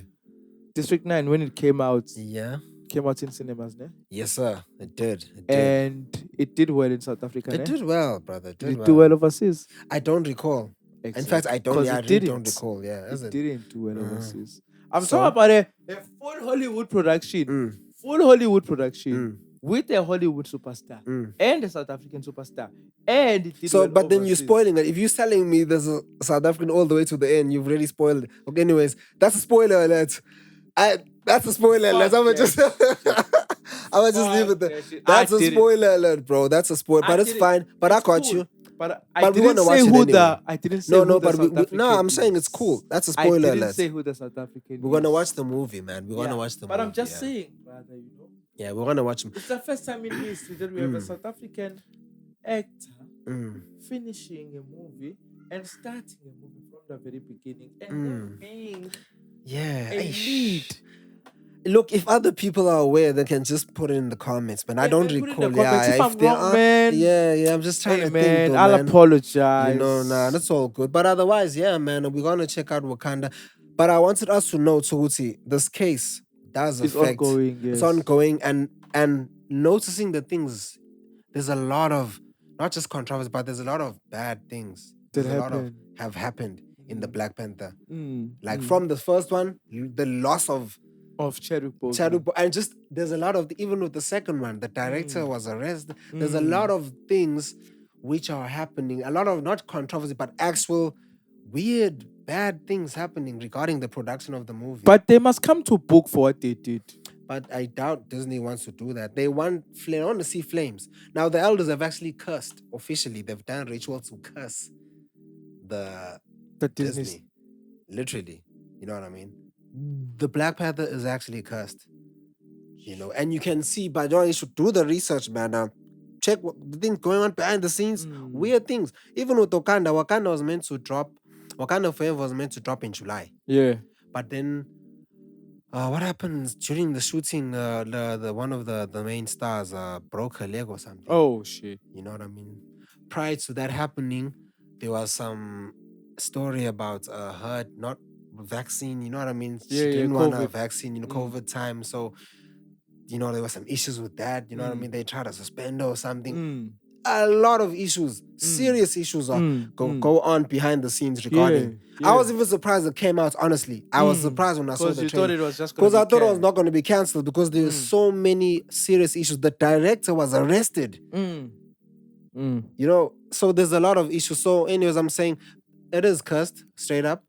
District 9, when it came out, came out in cinemas, ne? Yes, sir. It did. And it did well in South Africa, It did well, brother. Did it do well overseas? I don't recall. Exactly. In fact, I don't. Yeah, I really don't recall. Yeah, it didn't do well overseas. I'm talking about a full Hollywood production. Full Hollywood production. With a Hollywood superstar and a South African superstar, and it did well but then overseas. you're spoiling it. If you're telling me there's a South African all the way to the end, you've already spoiled it. Okay, anyways, that's a spoiler alert. That's a spoiler alert. I'm gonna just leave it there. That's a spoiler alert, bro. That's a spoiler, but it's fine. But I got you. But I didn't say who the. I didn't say no. But no, I'm saying it's cool. That's a spoiler alert. I didn't say who the South African. We're gonna watch the movie, man. We're gonna watch the movie. But I'm just saying, brother, you know. Yeah, we're gonna watch him. It's the first time in history that we have a South African actor finishing a movie and starting a movie from the very beginning and then being a lead. Look, if other people are aware, they can just put it in the comments. Man, I don't recall. If I'm wrong, man. Yeah, I'm just trying to think. Though, I'll apologize. You know, that's all good. But otherwise, yeah, man, we're gonna check out Wakanda. But I wanted us to know, Tuguti, this case does affect. Ongoing, yes. It's ongoing, and noticing the things. There's a lot of not just controversy, but there's a lot of bad things that have happened in the Black Panther. Like from the first one, the loss of Chadwick Boseman, and just there's a lot of even with the second one, the director was arrested. There's a lot of things which are happening. A lot of not controversy, but actual weird, bad things happening regarding the production of the movie. But they must come to book for what they did. But I doubt Disney wants to do that. They want to see flames. Now the elders have actually cursed officially. They've done rituals to curse the Disney. Disney. Literally. You know what I mean? The Black Panther is actually cursed. You know, and you can see, by the way, you should do the research, man. Check what the things going on behind the scenes. Weird things. Even with Wakanda was meant to drop. Wakanda Forever was meant to drop in July. Yeah. But then, what happens during the shooting? The one of the main stars broke her leg or something. Oh shit! You know what I mean? Prior to that happening, there was some story about her not vaccine. You know what I mean? She didn't want a vaccine. You know, COVID time. So, you know, there were some issues with that. You know what I mean? They tried to suspend her or something. A lot of issues, serious issues go on behind the scenes regarding. I was even surprised it came out, honestly. I was surprised when I saw the trailer. Thought it was just because I thought it was not going to be cancelled because there's so many serious issues. The director was arrested. You know, so there's a lot of issues. So anyways, I'm saying it is cursed, straight up.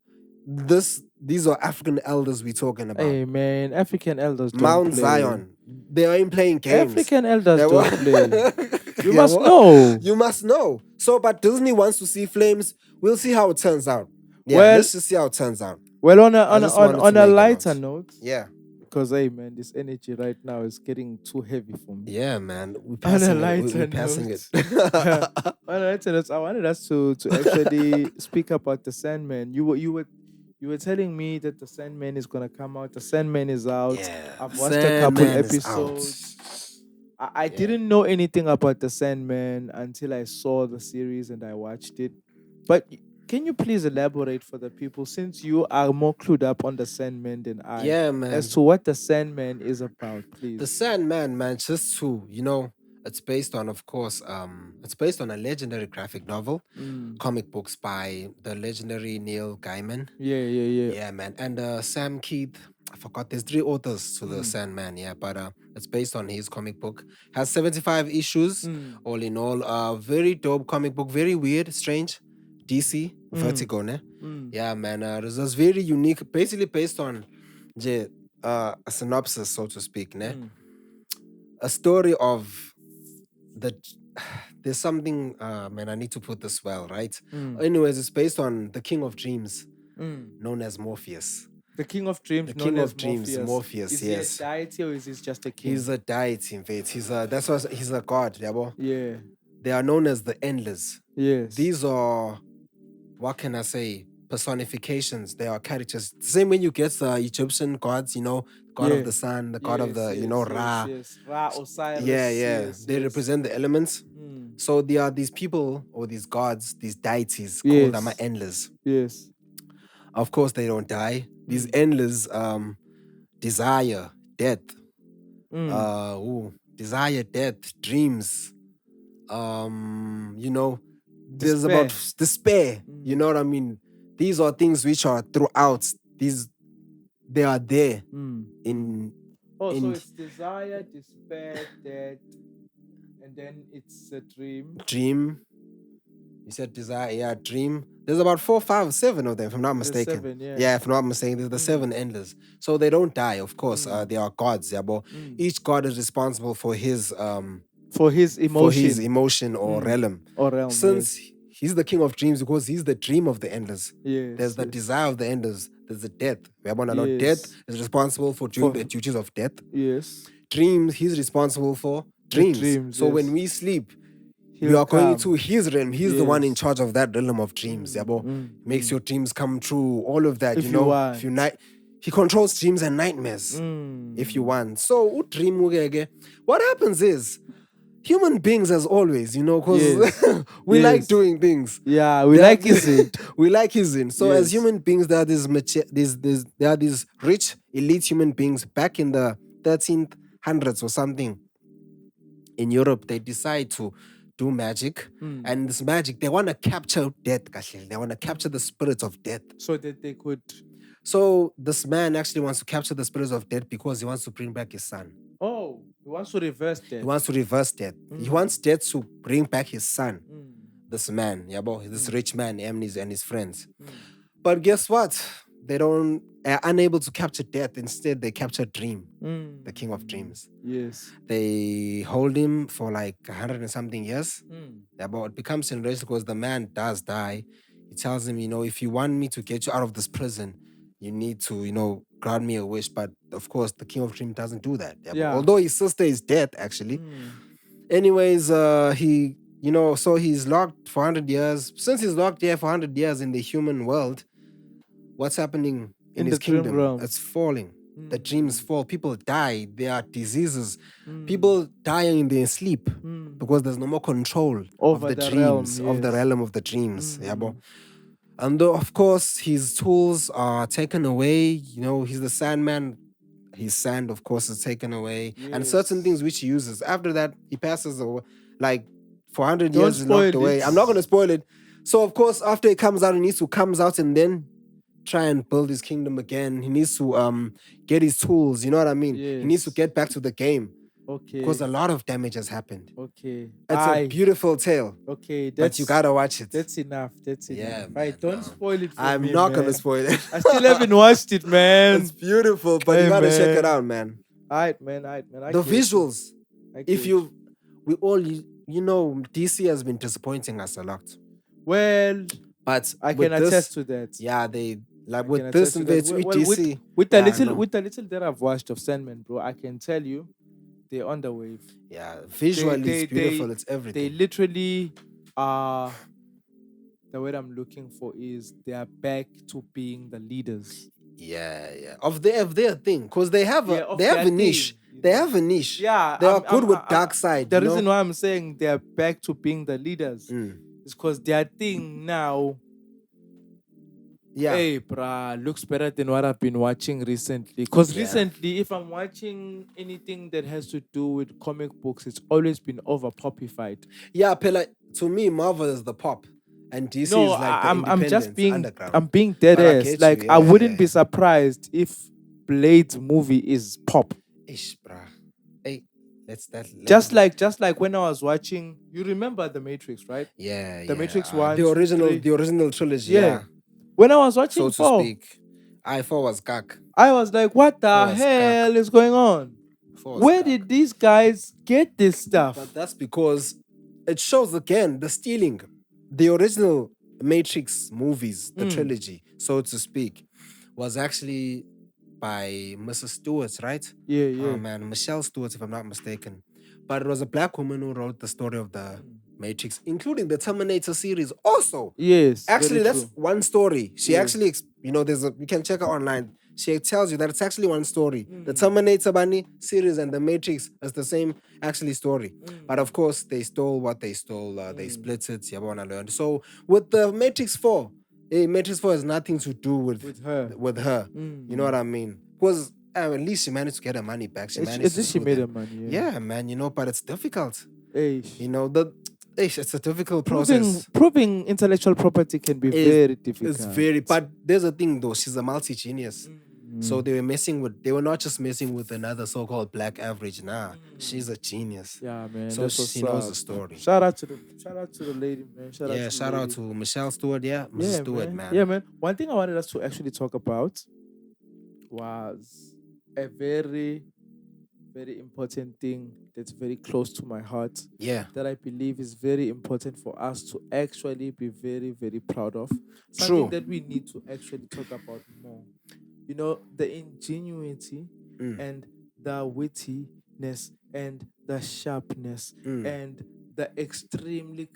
These are African elders we're talking about. Hey man, African elders don't Mount play. Zion. They ain't playing games. African elders don't play. You must know. You must know. So, but Disney wants to see flames. We'll see how it turns out. Yeah, let's just see how it turns out. Well, on a lighter note. Yeah. Because hey man, this energy right now is getting too heavy for me. Yeah, man. We're passing it. On a lighter note, I wanted us to actually speak about the Sandman. You were telling me that the Sandman is gonna come out. The Sandman is out. Yeah, I've watched a couple episodes. I didn't know anything about the Sandman until I saw the series and I watched it. But can you please elaborate for the people, since you are more clued up on the Sandman than I? Yeah, man. As to what the Sandman is about, please. The Sandman, man, just to, you know, it's based on, of course, it's based on a legendary graphic novel, comic books by the legendary Neil Gaiman. Yeah, man. And Sam Keith, I forgot, there's 3 authors to the Sandman, but it's based on his comic book. Has 75 issues, all in all. Very dope comic book, very weird, strange. DC, Vertigo, ne? Yeah, man. It was very unique, basically based on a synopsis, so to speak, ne? A story of there's something, man, I need to put this well, right? Anyways, it's based on the King of Dreams, known as Morpheus. The King of Dreams, the King of Dreams, Morpheus. Is he a deity or is he just a king? He's a deity, in fact. He's a god, yabo. Yeah. They are known as the Endless. Yes. These are, what can I say, personifications. They are characters. Same when you get the Egyptian gods, you know, god of the sun, the god of the, you know, Ra. Ra, Osiris. Yeah. They represent the elements. So there are these people or these gods, these deities called endless. Yes. Of course, they don't die. These endless desire death. Desire death, dreams. You know, there's about despair. You know what I mean? These are things which are throughout. They are there in. So it's desire, despair, death, and then it's a dream. Dream. You said desire, dream. There's about 4, 5, 7 of them, if I'm not mistaken. 7, if I'm not mistaken, there's the 7 endless. So they don't die, of course. They are gods, but each god is responsible for his emotion or realm. Since he's the king of dreams, because he's the dream of the endless. There's the desire of the endless. There's the death. Death is responsible for doing the duties of death. Dreams, he's responsible for dreams. So when we sleep, we are going to his realm. He's the one in charge of that realm of dreams. Makes your dreams come true. All of that, you know. He controls dreams and nightmares. If you want. So, dream. What happens is, human beings, as always, you know, because we like doing things. Yeah, we like his in. We like his in. So as human beings, there are these rich, elite human beings back in the 1300s or something. In Europe, they decide to do magic. And this magic, they want to capture death. They want to capture the spirits of death. So that they could... So this man actually wants to capture the spirits of death because he wants to bring back his son. Oh, he wants to reverse death. He wants to reverse death. He wants death to bring back his son. This man, this rich man, and his friends. But guess what? they don't are unable to capture death. Instead, they capture dream, Mm. the king of dreams. Yes. They hold him for like 100 and something years. Mm. Yeah, but it becomes generational because the man does die. He tells him, if you want me to get you out of this prison, you need to, grant me a wish. But of course, the king of dreams doesn't do that. Yeah, but Yeah. although his sister is dead, actually. Anyways, he, so he's locked for 100 years. Since he's locked here for 100 years in the human world, what's happening in his the dream kingdom? realm. It's falling. The dreams fall. People die. There are diseases. Mm. People dying in their sleep Mm. because there's no more control Over of the realm, dreams, of the yes. realm of the dreams. Mm. Yeah, bro. And of course, his tools are taken away. He's the Sandman. His sand, of course, is taken away. And certain Yes. things which he uses. After that, he passes away. Like, for 100 Don't years, he's locked spoil away. it. I'm not going to spoil it. So, of course, after he comes out, he needs to comes out and then try and build his kingdom again. He needs to get his tools. You know what I mean? He needs to Yes. get back to the game. Okay. Because a lot of damage has happened. Okay. It's a beautiful tale. Okay. But you gotta watch it. That's enough. That's Yeah, enough. man, Right. Don't spoil it for me. I'm not man. gonna spoil it. I still haven't watched it, man. It's beautiful, but Hey, you gotta check it man. out, man. Alright, man. I The get you. visuals. I If get we all, DC has been disappointing us a lot. Well, But I with can this, attest to that. yeah, they like I with can this attest to and that. with Well, DC. with the yeah, I little know. with the little that I've watched of Sandman, bro, I can tell you they're on the wave. Yeah, visually it's beautiful. It's They everything. literally are the word I'm looking for is they are back to being the leaders. Yeah. Of their thing. Because they have a their niche. thing, They have a niche. Yeah. They are good with dark side. The reason why I'm saying they are back to being the leaders is because their thing now, yeah. hey, bruh, looks better than what I've been watching recently. Because recently, if I'm watching anything that has to do with comic books, it's always been over popified. Yeah, Pela, to me, Marvel is the pop. And DC is like the I'm just being underground. I'm being dead But I ass. get Like you, I yeah, wouldn't yeah, be surprised if Blade's movie is pop. Ish, bruh. Hey, Just like when I was watching, you remember The Matrix, right? Yeah, The Matrix 1, the 2, original 3. the original trilogy, Yeah. When I was watching so to 4, speak. I4 was gag. I was like, what the was hell is going on? Where did these guys get this stuff? But that's because it shows again the stealing. The original Matrix movies, the trilogy, so to speak, was actually by Mrs. Stewart, right? Yeah. Oh man, Michelle Stewart, if I'm not mistaken. But it was a black woman who wrote the story of the Matrix, including the Terminator series also. Yes. Actually, that's true. one story. She actually, you can check her online. She tells you that it's actually one story. The Terminator Bunny series and the Matrix is the same actually story. But of course, they stole what they stole. They split it. So with the Matrix 4, Matrix 4 has nothing to do with her. You know what I mean? Because at least she managed to get her money back. She made her money. Yeah, man, but it's difficult. Eish. It's a difficult process. Proving intellectual property can be very difficult. It's but there's a thing though, she's a multi-genius. So they were not just messing with another so-called black average. Nah, she's a genius. Yeah, man. So she knows the story. Shout out to the lady, man. Shout out to Michelle Stewart, Mrs. Stewart, man. Yeah, man. One thing I wanted us to actually talk about was a very, very important thing that's very close to my heart. Yeah. That I believe is very important for us to actually be very, very proud of. Something True. that we need to actually talk about more. The ingenuity and the wittiness and the sharpness and the extremely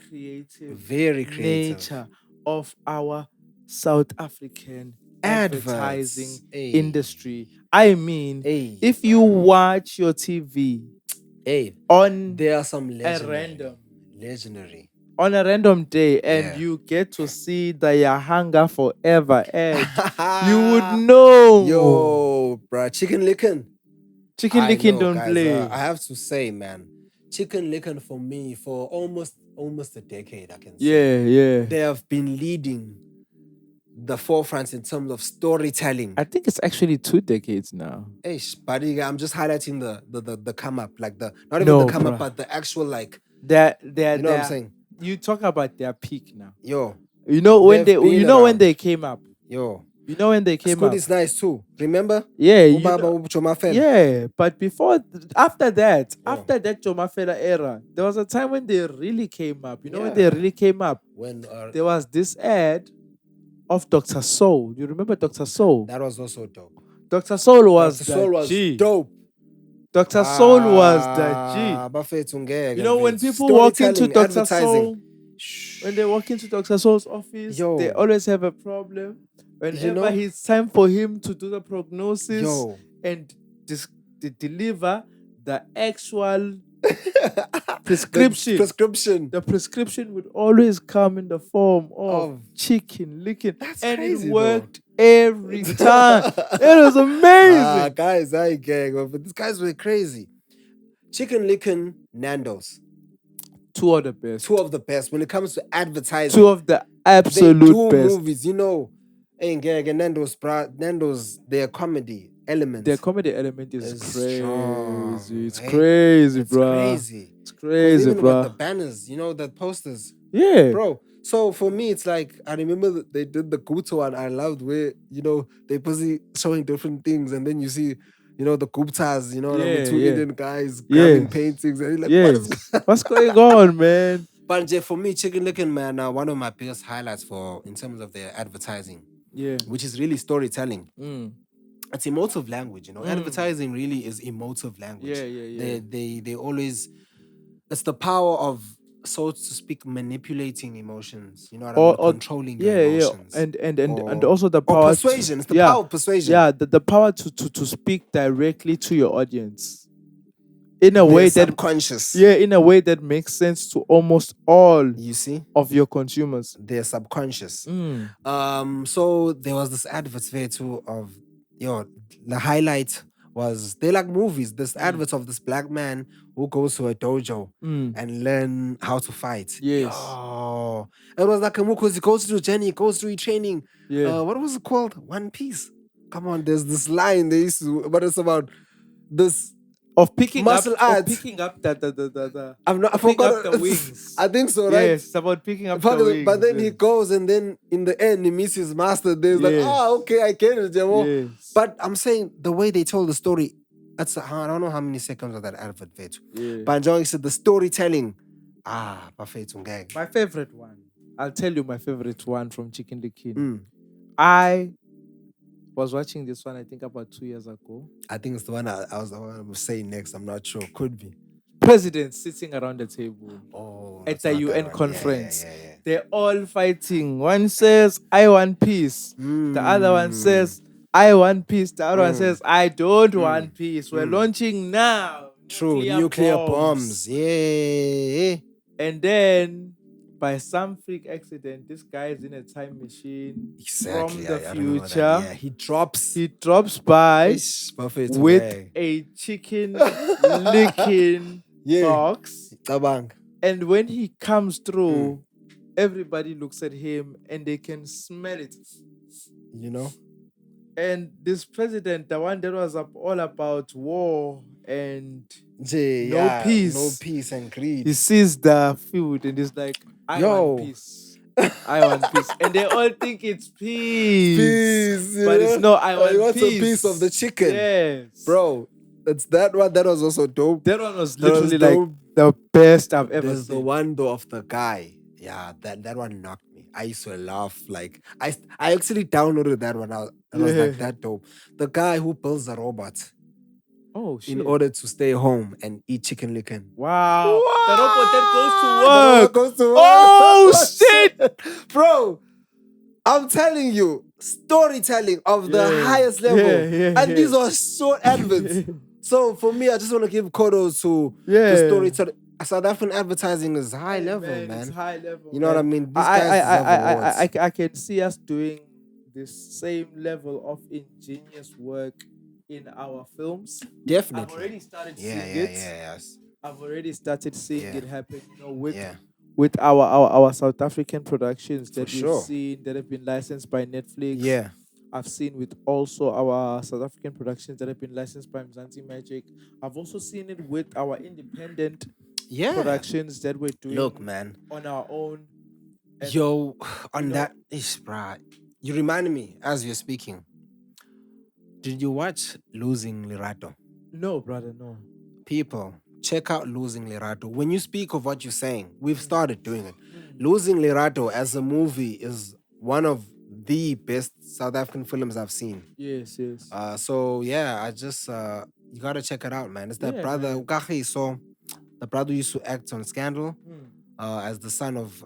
very creative nature of our South African advertising industry. I mean, if you watch your TV on there are some legendary on a random day and you get to see the Yahanga Forever ad, you would know. Yo, bruh, Chicken Licken don't guys, play. I have to say, man, Chicken Licken for me for almost a decade, I can say. Yeah. They have been leading the forefront in terms of storytelling. I think it's actually 2 decades now. Buddy, I'm just highlighting the come up, like not even the come up, but the actual like. They're you know what I'm saying? You talk about their peak now. Yo. When they came up. Yo. You know when they came School up? is nice too. Remember? Yeah, Ubaba Chomafela. yeah. But after that Joma Fela era, there was a time when they really came up. You know when they Yeah. really came up? When There was this ad of Dr. Soul. You remember Dr. Soul? that was also dope. Dr. Soul was Dr. Soul the was G. dope. Dr. Soul was the G. Bafethu ngeke You know when mfethu. people walk into Storytelling, Dr. advertising. Soul, when they walk into Dr. Soul's office, Yo. they always have a problem. Whenever You know? it's time for him to do the prognosis Yo. and deliver the actual prescription. The prescription would always come in the form of chicken licking. That's and crazy, it worked every time. It was amazing. Guys, I gang, but these guys were crazy. Chicken licking Nando's. Two of the best. When it comes to advertising. Two of the absolute they do best. Movies, you know. And Nando's, their comedy element. Their comedy element is crazy. Strong, it's crazy, bro. It's crazy, bro. With the banners, you know, the posters. Yeah. Bro. So for me, it's like, I remember they did the Gupta one. I loved where, you know, they busy showing different things. And then you see, you know, the Guptas, you know, what I mean, two Indian guys grabbing paintings. And you're like, what's going on, man? But for me, Chicken Licking, man, one of my biggest highlights in terms of their advertising. Yeah. Which is really storytelling. It's emotive language, you know. Advertising really is emotive language. Yeah. They always, it's the power of, so to speak, manipulating emotions, you know what I mean? Controlling your emotions. And also the power persuasion. It's the power of persuasion. Yeah, the power to speak directly to your audience. In a way that subconscious. Yeah, in a way that makes sense to almost all of your consumers. They're subconscious. So there was this advert there too of, the highlight was, they like movies, this advert of this black man who goes to a dojo and learn how to fight. Yes. It was like a movie because he goes through a journey, goes through training. Yeah. What was it called? One Piece. Come on, there's this line they used to, but it's about this of picking muscle up ads. Of picking up the I forgot the wings. I think so, right? Yes, it's about picking up the wings. But then he goes, and then in the end he meets his master. There's like, okay, I get it, Jamo. Yes. But I'm saying the way they told the story, I don't know how many seconds of that advert. But John said the storytelling. Gang. My favorite one. I'll tell you my favorite one from Chicken Licking. I was watching this one, I think about 2 years ago. I think it's the one I was saying next. I'm not sure. Could be. Presidents sitting around the table at the UN conference. Yeah. They're all fighting. One says, I want peace. The other one says, I want peace. The other one says, I don't want peace. We're launching now. True. Nuclear bombs. Yeah. And then, by some freak accident, this guy is in a time machine from the future. Yeah, he drops by with a chicken licking box. And when he comes through, everybody looks at him and they can smell it. You know? And this president, the one that was all about war and no peace and greed. He sees the food and he's like, I want peace. I want peace. And they all think it's peace. But it's no, I want peace. A piece of the chicken. Yes. Bro, it's that one. That was also dope. That one was literally like the best I've ever There's seen. the one though of the guy. Yeah, that one knocked me. I used to laugh. Like, I actually downloaded that one out. It was like that dope. The guy who builds a robot. Oh, shit. In order to stay home and eat chicken licking. Wow. The robot that goes to work. Oh, shit. Bro, I'm telling you, storytelling of the highest level. And these are short adverts. So for me, I just want to give kudos to the storytelling. South African advertising is high level, man. It's high level. You know what I mean? These guys I can see us doing this same level of ingenious work in our films. Definitely. I've already started seeing it. Yes. I've already started seeing it happen, you know, with our South African productions that we've seen that have been licensed by Netflix. Yeah. I've seen with also our South African productions that have been licensed by Mzansi Magic. I've also seen it with our independent productions that we're doing Look, man, on our own. Yo, on that, bruh. You reminded me as you're speaking. Did you watch Losing Lirato? No, brother, no. People, check out Losing Lirato. When you speak of what you're saying, we've started doing it. Losing Lirato as a movie is one of the best South African films I've seen. Yes, yes. So yeah, I just you gotta check it out, man. It's that Yeah, brother man. Ukahi, so the brother who used to act on Scandal Mm. as the son of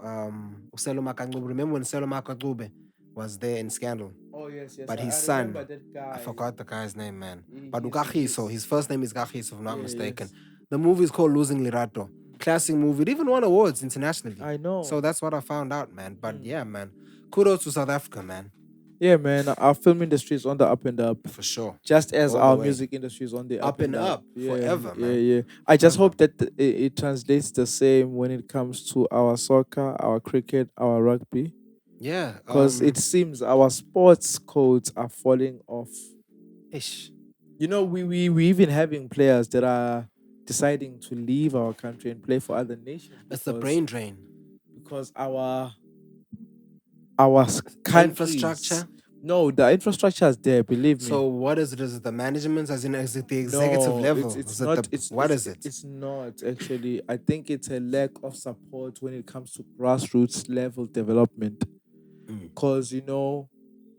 Uselo Makangube. Remember when Uselo Makangube was there in Scandal? Oh, yes, yes. But his I son, remember that guy. I forgot the guy's name, man. But He's- Ukahiso, his first name is Gahiso, if I'm not Yeah, mistaken. yes. The movie is called Losing Lirato. Classic movie. It even won awards internationally. I know. So that's what I found out, man. But yeah, man. Kudos to South Africa, man. Yeah, man. Our film industry is on the up and up. For sure. Just as All the our way. music industry is on the Up and up. Yeah, Forever, yeah, man. yeah. I just hope that it translates the same when it comes to our soccer, our cricket, our rugby. Yeah. Because it seems our sports codes are falling off. Ish. You know, we even having players that are deciding to leave our country and play for other nations. It's the brain drain. Because our infrastructure. No, the infrastructure is there. Believe me. So what is it? Is it the management, as in is it the executive level? It's not. What is it? It's not actually. I think it's a lack of support when it comes to grassroots level development. Because you know,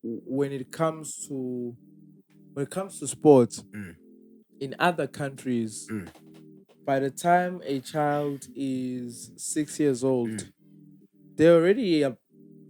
when it comes to sports in other countries, by the time a child is 6 years old, they already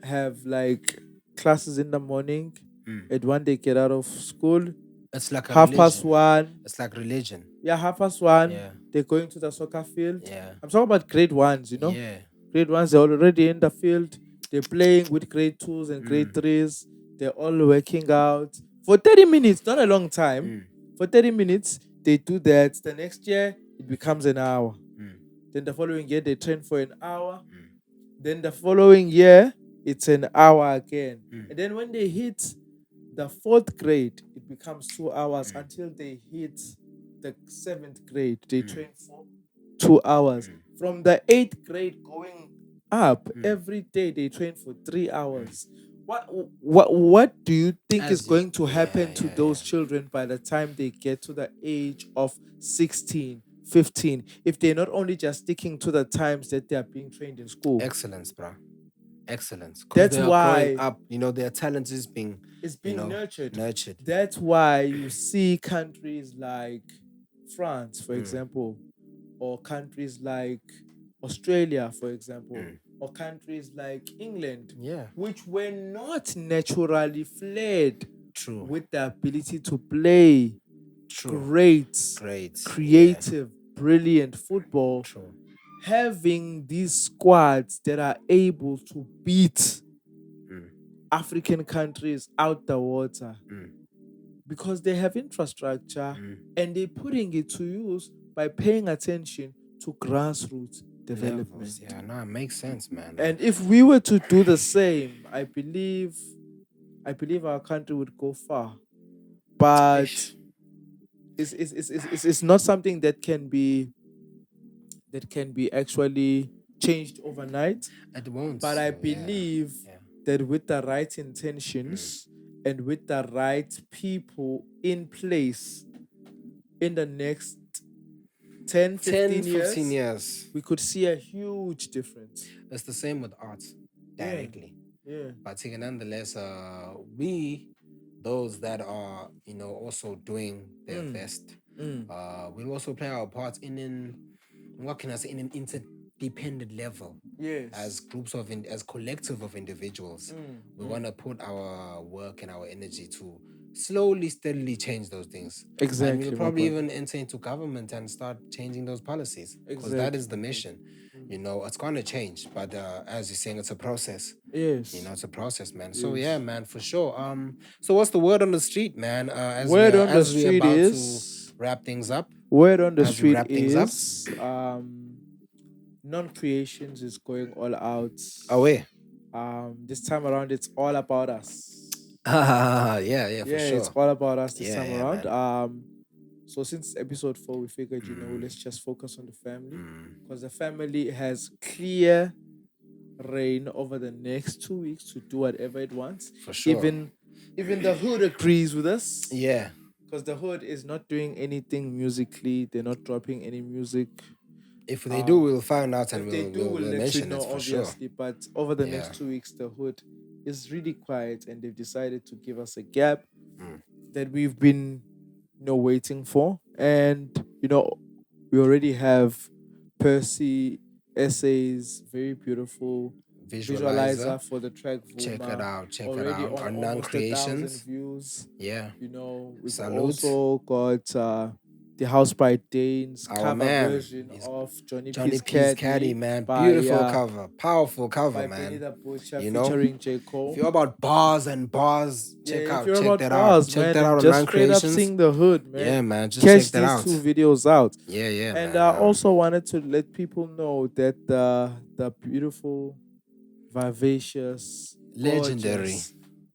have like classes in the morning. And when they get out of school, it's like a 1:30. It's like religion. Yeah, 1:30. Yeah. They're going to the soccer field. Yeah. I'm talking about grade ones, you know? Yeah. Grade ones, they're already in the field. They're playing with grade twos and grade threes. They're all working out for 30 minutes, not a long time. For 30 minutes, they do that. The next year, it becomes an hour. Then the following year, they train for an hour. Then the following year, it's an hour again. And then when they hit the 4th grade, it becomes 2 hours until they hit the 7th grade. They train for 2 hours. From the 8th grade going up, every day they train for 3 hours. What do you think is going to happen to those children by the time they get to the age of 16, 15, if they're not only just sticking to the times that they are being trained in school? Excellence, bro. Excellence. That's why up, their talent is being nurtured. Nurtured. That's why you see countries like France, for example, or countries like Australia, for example, or countries like England, which were not naturally flared with the ability to play great, creative, brilliant football, having these squads that are able to beat African countries out the water because they have infrastructure and they're putting it to use by paying attention to grassroots development. Yeah, no, it makes sense, man. And if we were to do the same, I believe our country would go far. But it's not something that can be actually changed overnight. It won't. But I believe that with the right intentions and with the right people in place, in the next 10, 15 years, we could see a huge difference. It's the same with arts directly. Yeah. But nonetheless, we, those that are, also doing their best, we'll also play our part in what can I say, in an interdependent level. Yes. As groups as collective of individuals, we want to put our work and our energy to slowly, steadily change those things. Exactly. And we'll probably even enter into government and start changing those policies. Because that is the mission. It's going to change. But as you're saying, it's a process. Yes. It's a process, man. So yeah, man, for sure. So what's the word on the street, man? As word on the street about is to wrap things up. Word on the street is non-creations is going all out. Away. This time around, it's all about us. Yeah, for sure. It's all about us this time around. Man. So since episode 4, we figured, let's just focus on the family because the family has clear reign over the next 2 weeks to do whatever it wants. For sure. Even the hood agrees with us. Yeah. Because the hood is not doing anything musically. They're not dropping any music. If they do, we'll find out and if they do, we'll let you mention know, it for obviously. sure. But over the next 2 weeks, the hood is really quiet, and they've decided to give us a gap that we've been, waiting for. And we already have Percy essays, very beautiful visualizer for the track Vuma. Check it out. Already on Our almost 1,000 creations. views. Yeah. We've Salute. also got DeHouseByDane's cover version of Johnny P's Caddy, man. By, Beautiful cover. Powerful cover, by man. Benny the Butcher featuring J. Cole. If you're about bars and bars, check that out. Check that out on just Nine straight Creations. up sing the hood, man. Yeah, man. Just catch check that out. these 2 videos out. Yeah, And man. I also wanted to let people know that the beautiful, vivacious, legendary,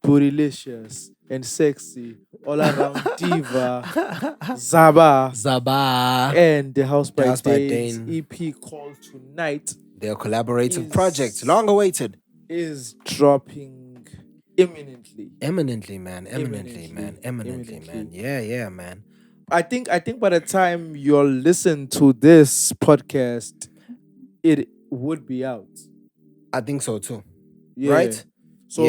bootylicious, and sexy all around diva Zaba and DeHouseByDane's EP called Tonight, their collaborative project, long awaited, is dropping eminently, man. Yeah, man. I think by the time you'll listen to this podcast, it would be out. I think so too. Yeah. Right? So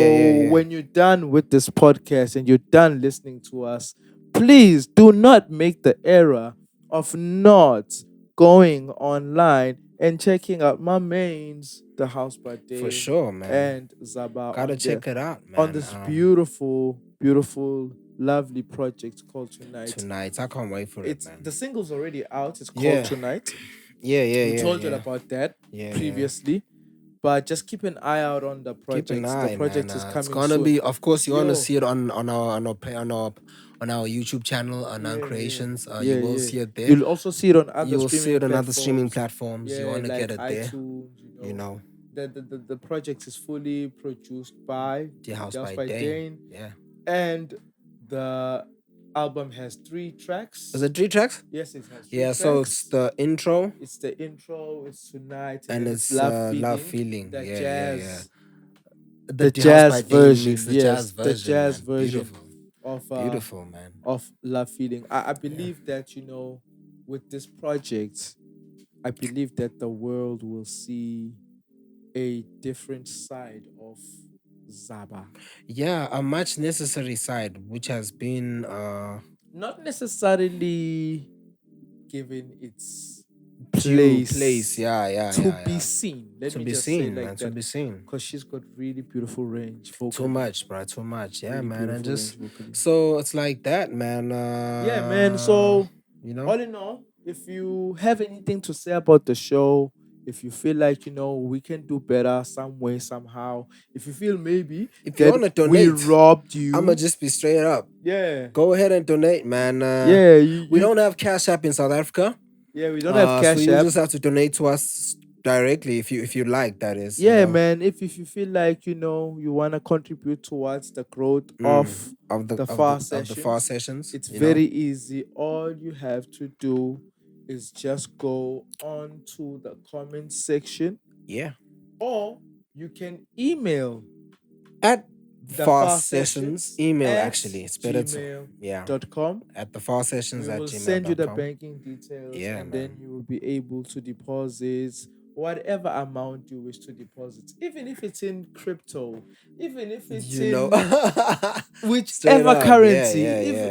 when you're done with this podcast and you're done listening to us, please do not make the error of not going online and checking out my mains, DeHouseByDane, for sure, man, and Zaba. Gotta check it out, man. On this beautiful, lovely project called Tonight. I can't wait for it, man. The single's already out. It's called Tonight. We told you about that previously. But just keep an eye out on the project. Keep an eye, the project man. is coming It's gonna soon. be, of course, you want to see it on our YouTube channel, on our creations. You will see it there. You'll also see it on other. You will see it on other streaming platforms. You want to like get it there. iTunes, The project is fully produced by DeHouseByDane. Yeah. And the album has 3 tracks. Is it 3 tracks? Yes, it has 3 tracks. So it's the intro. It's Tonight. And it's Love Feeling. The jazz. The jazz version. The jazz version. Beautiful. Beautiful, man. Of Love Feeling. I believe that, with this project, I believe that the world will see a different side of Zaba. Yeah, a much necessary side, which has been not necessarily given its place. To be seen. Let me just say like that. To be seen. Because she's got really beautiful range. Too much, bro. Too much. Yeah, really, man. And just so it's like that, man. Yeah, man. So all in all, if you have anything to say about the show, if you feel like we can do better some way, somehow, if you feel maybe if you want to donate, we robbed you, I'ma just be straight up. Yeah, go ahead and donate, man. We don't have Cash App in South Africa. Yeah, we don't have Cash App. So you just have to donate to us directly if you like, that is. Yeah, man. If you feel like you want to contribute towards the growth of the far sessions, it's very easy. All you have to do is just go on to the comment section. Yeah. Or you can email at the Far Sessions email. Actually, it's better to .com. At the Far Sessions at gmail.com. We'll send you the banking details, and then you will be able to deposit whatever amount you wish to deposit, even if it's in crypto, even if it's in whichever currency.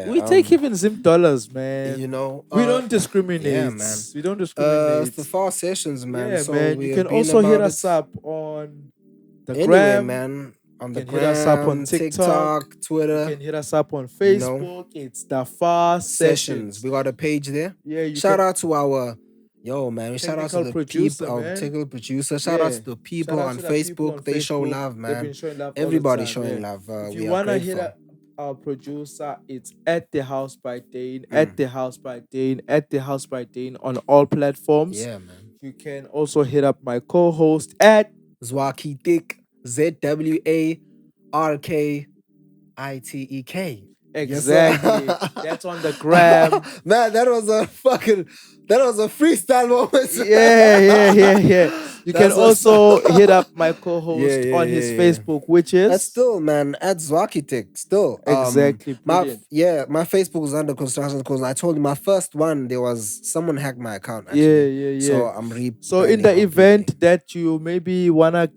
We take even Zim dollars, man. We don't discriminate. Yeah, man. We don't discriminate. It's the Far Sessions, man. Yeah, so man. You can also hit us up on the gram, man. On the gram, hit us up on TikTok, Twitter. You can hit us up on Facebook. It's the Far Sessions. We got a page there. Yeah. Shout out to our shout out to the producer, our technical producer. Shout out to the people on Facebook. They show love, man. They've been showing love. Everybody showing love. If you wanna hit up our producer, it's at DeHouseByDane, at DeHouseByDane, at DeHouseByDane on all platforms. Yeah, man. You can also hit up my co-host at Zwarkitek, ZWARKITEK. Exactly. Yes, sir. That's on the gram. Man, that was a freestyle moment. Yeah. You can That's what's also hit up my yeah, co-host yeah, on his yeah, yeah. Facebook, which That's is still, man, at Zwarkitek. Still, exactly brilliant. my Facebook was under construction because I told you my first one there was someone hacked my account Yeah, actually. yeah. So I'm So in rebranding the completely. event that you maybe wanna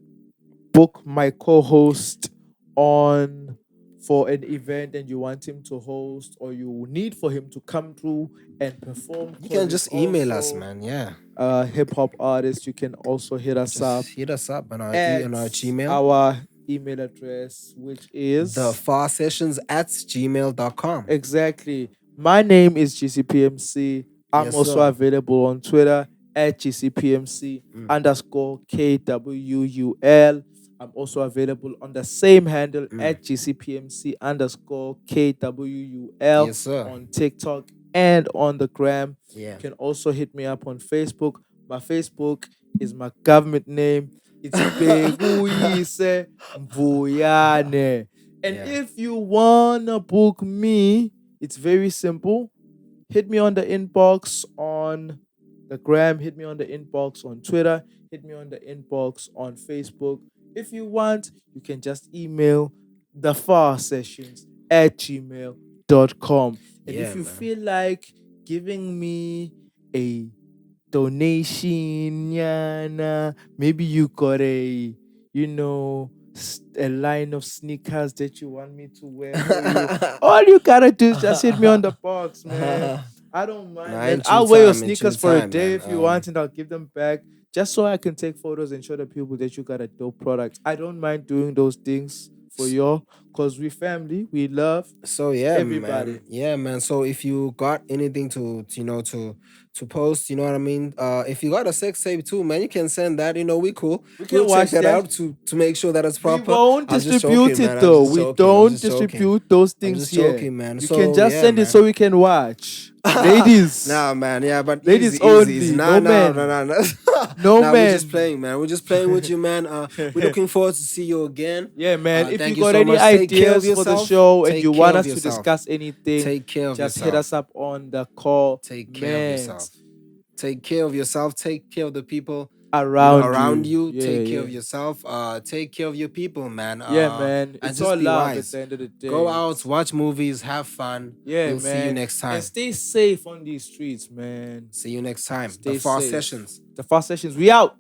book my co-host on for an event and you want him to host or you need for him to come through and perform, You because can it's just email us, also man. Yeah, a hip-hop artist, you can also hit us up just hit us up on our at on our Gmail. our email address, which The is farsessions at gmail.com. exactly. My name is GCPMC. I'm Yes, also sir. available on Twitter at GCPMC Mm. underscore KWUL. I'm also available on the same handle at GCPMC underscore KWUL Yes, sir. on TikTok and on the gram. Yeah. You can also hit me up on Facebook. My Facebook is my government name. It's Beguyise Mbuyane. And Yeah. if you wanna book me, it's very simple. Hit me on the inbox on the gram, hit me on the inbox on Twitter, hit me on the inbox on Facebook. If you want, you can just email thefarsessions@gmail.com. And Yeah, if you man. feel like giving me a donation, yana, maybe you got a, a line of sneakers that you want me to wear for you. All you gotta do is just hit me on the box, man. I don't mind, Nah, man. in I'll true wear your time, in true sneakers for a time, day man. if you want, and I'll give them back just so I can take photos and show the people that you got a dope product. I don't mind doing those things for you, because we family, we love So yeah, everybody. man. Yeah, man. So if you got anything to post, you know what I mean? If you got a sex tape too, man, you can send that. We cool. We can We'll check watch that that. out to make sure that it's We proper. won't I was just distribute joking, it man. I was though. just We joking. I was don't just joking. distribute those I was things just here. joking, man. You So can just yeah, send it man. so we can watch. Ladies. Nah, man. Yeah, but Ladies easy, easy, easy. only. Nah, No nah, men. nah, nah, nah. No Nah, we're just men. playing, man. We're just playing with you, man. We're looking forward to see you again. Yeah, man. If you Thank you got so any much. Take care of ideas for the yourself. show and Take you care want of us to yourself. discuss anything, Take care of just hit yourself. us up on the call. Take care of yourself. Take care of yourself. Take care of the people Around you. Yeah, Take care yeah. of yourself. Take care of your people, man. Yeah, man. And It's just all be love at wise. the end of the day. Go out, watch movies, have fun. Yeah, We'll man. see you next time. And stay safe on these streets, man. See you next time. Stay The Far safe. Sessions. The Far Sessions. We out.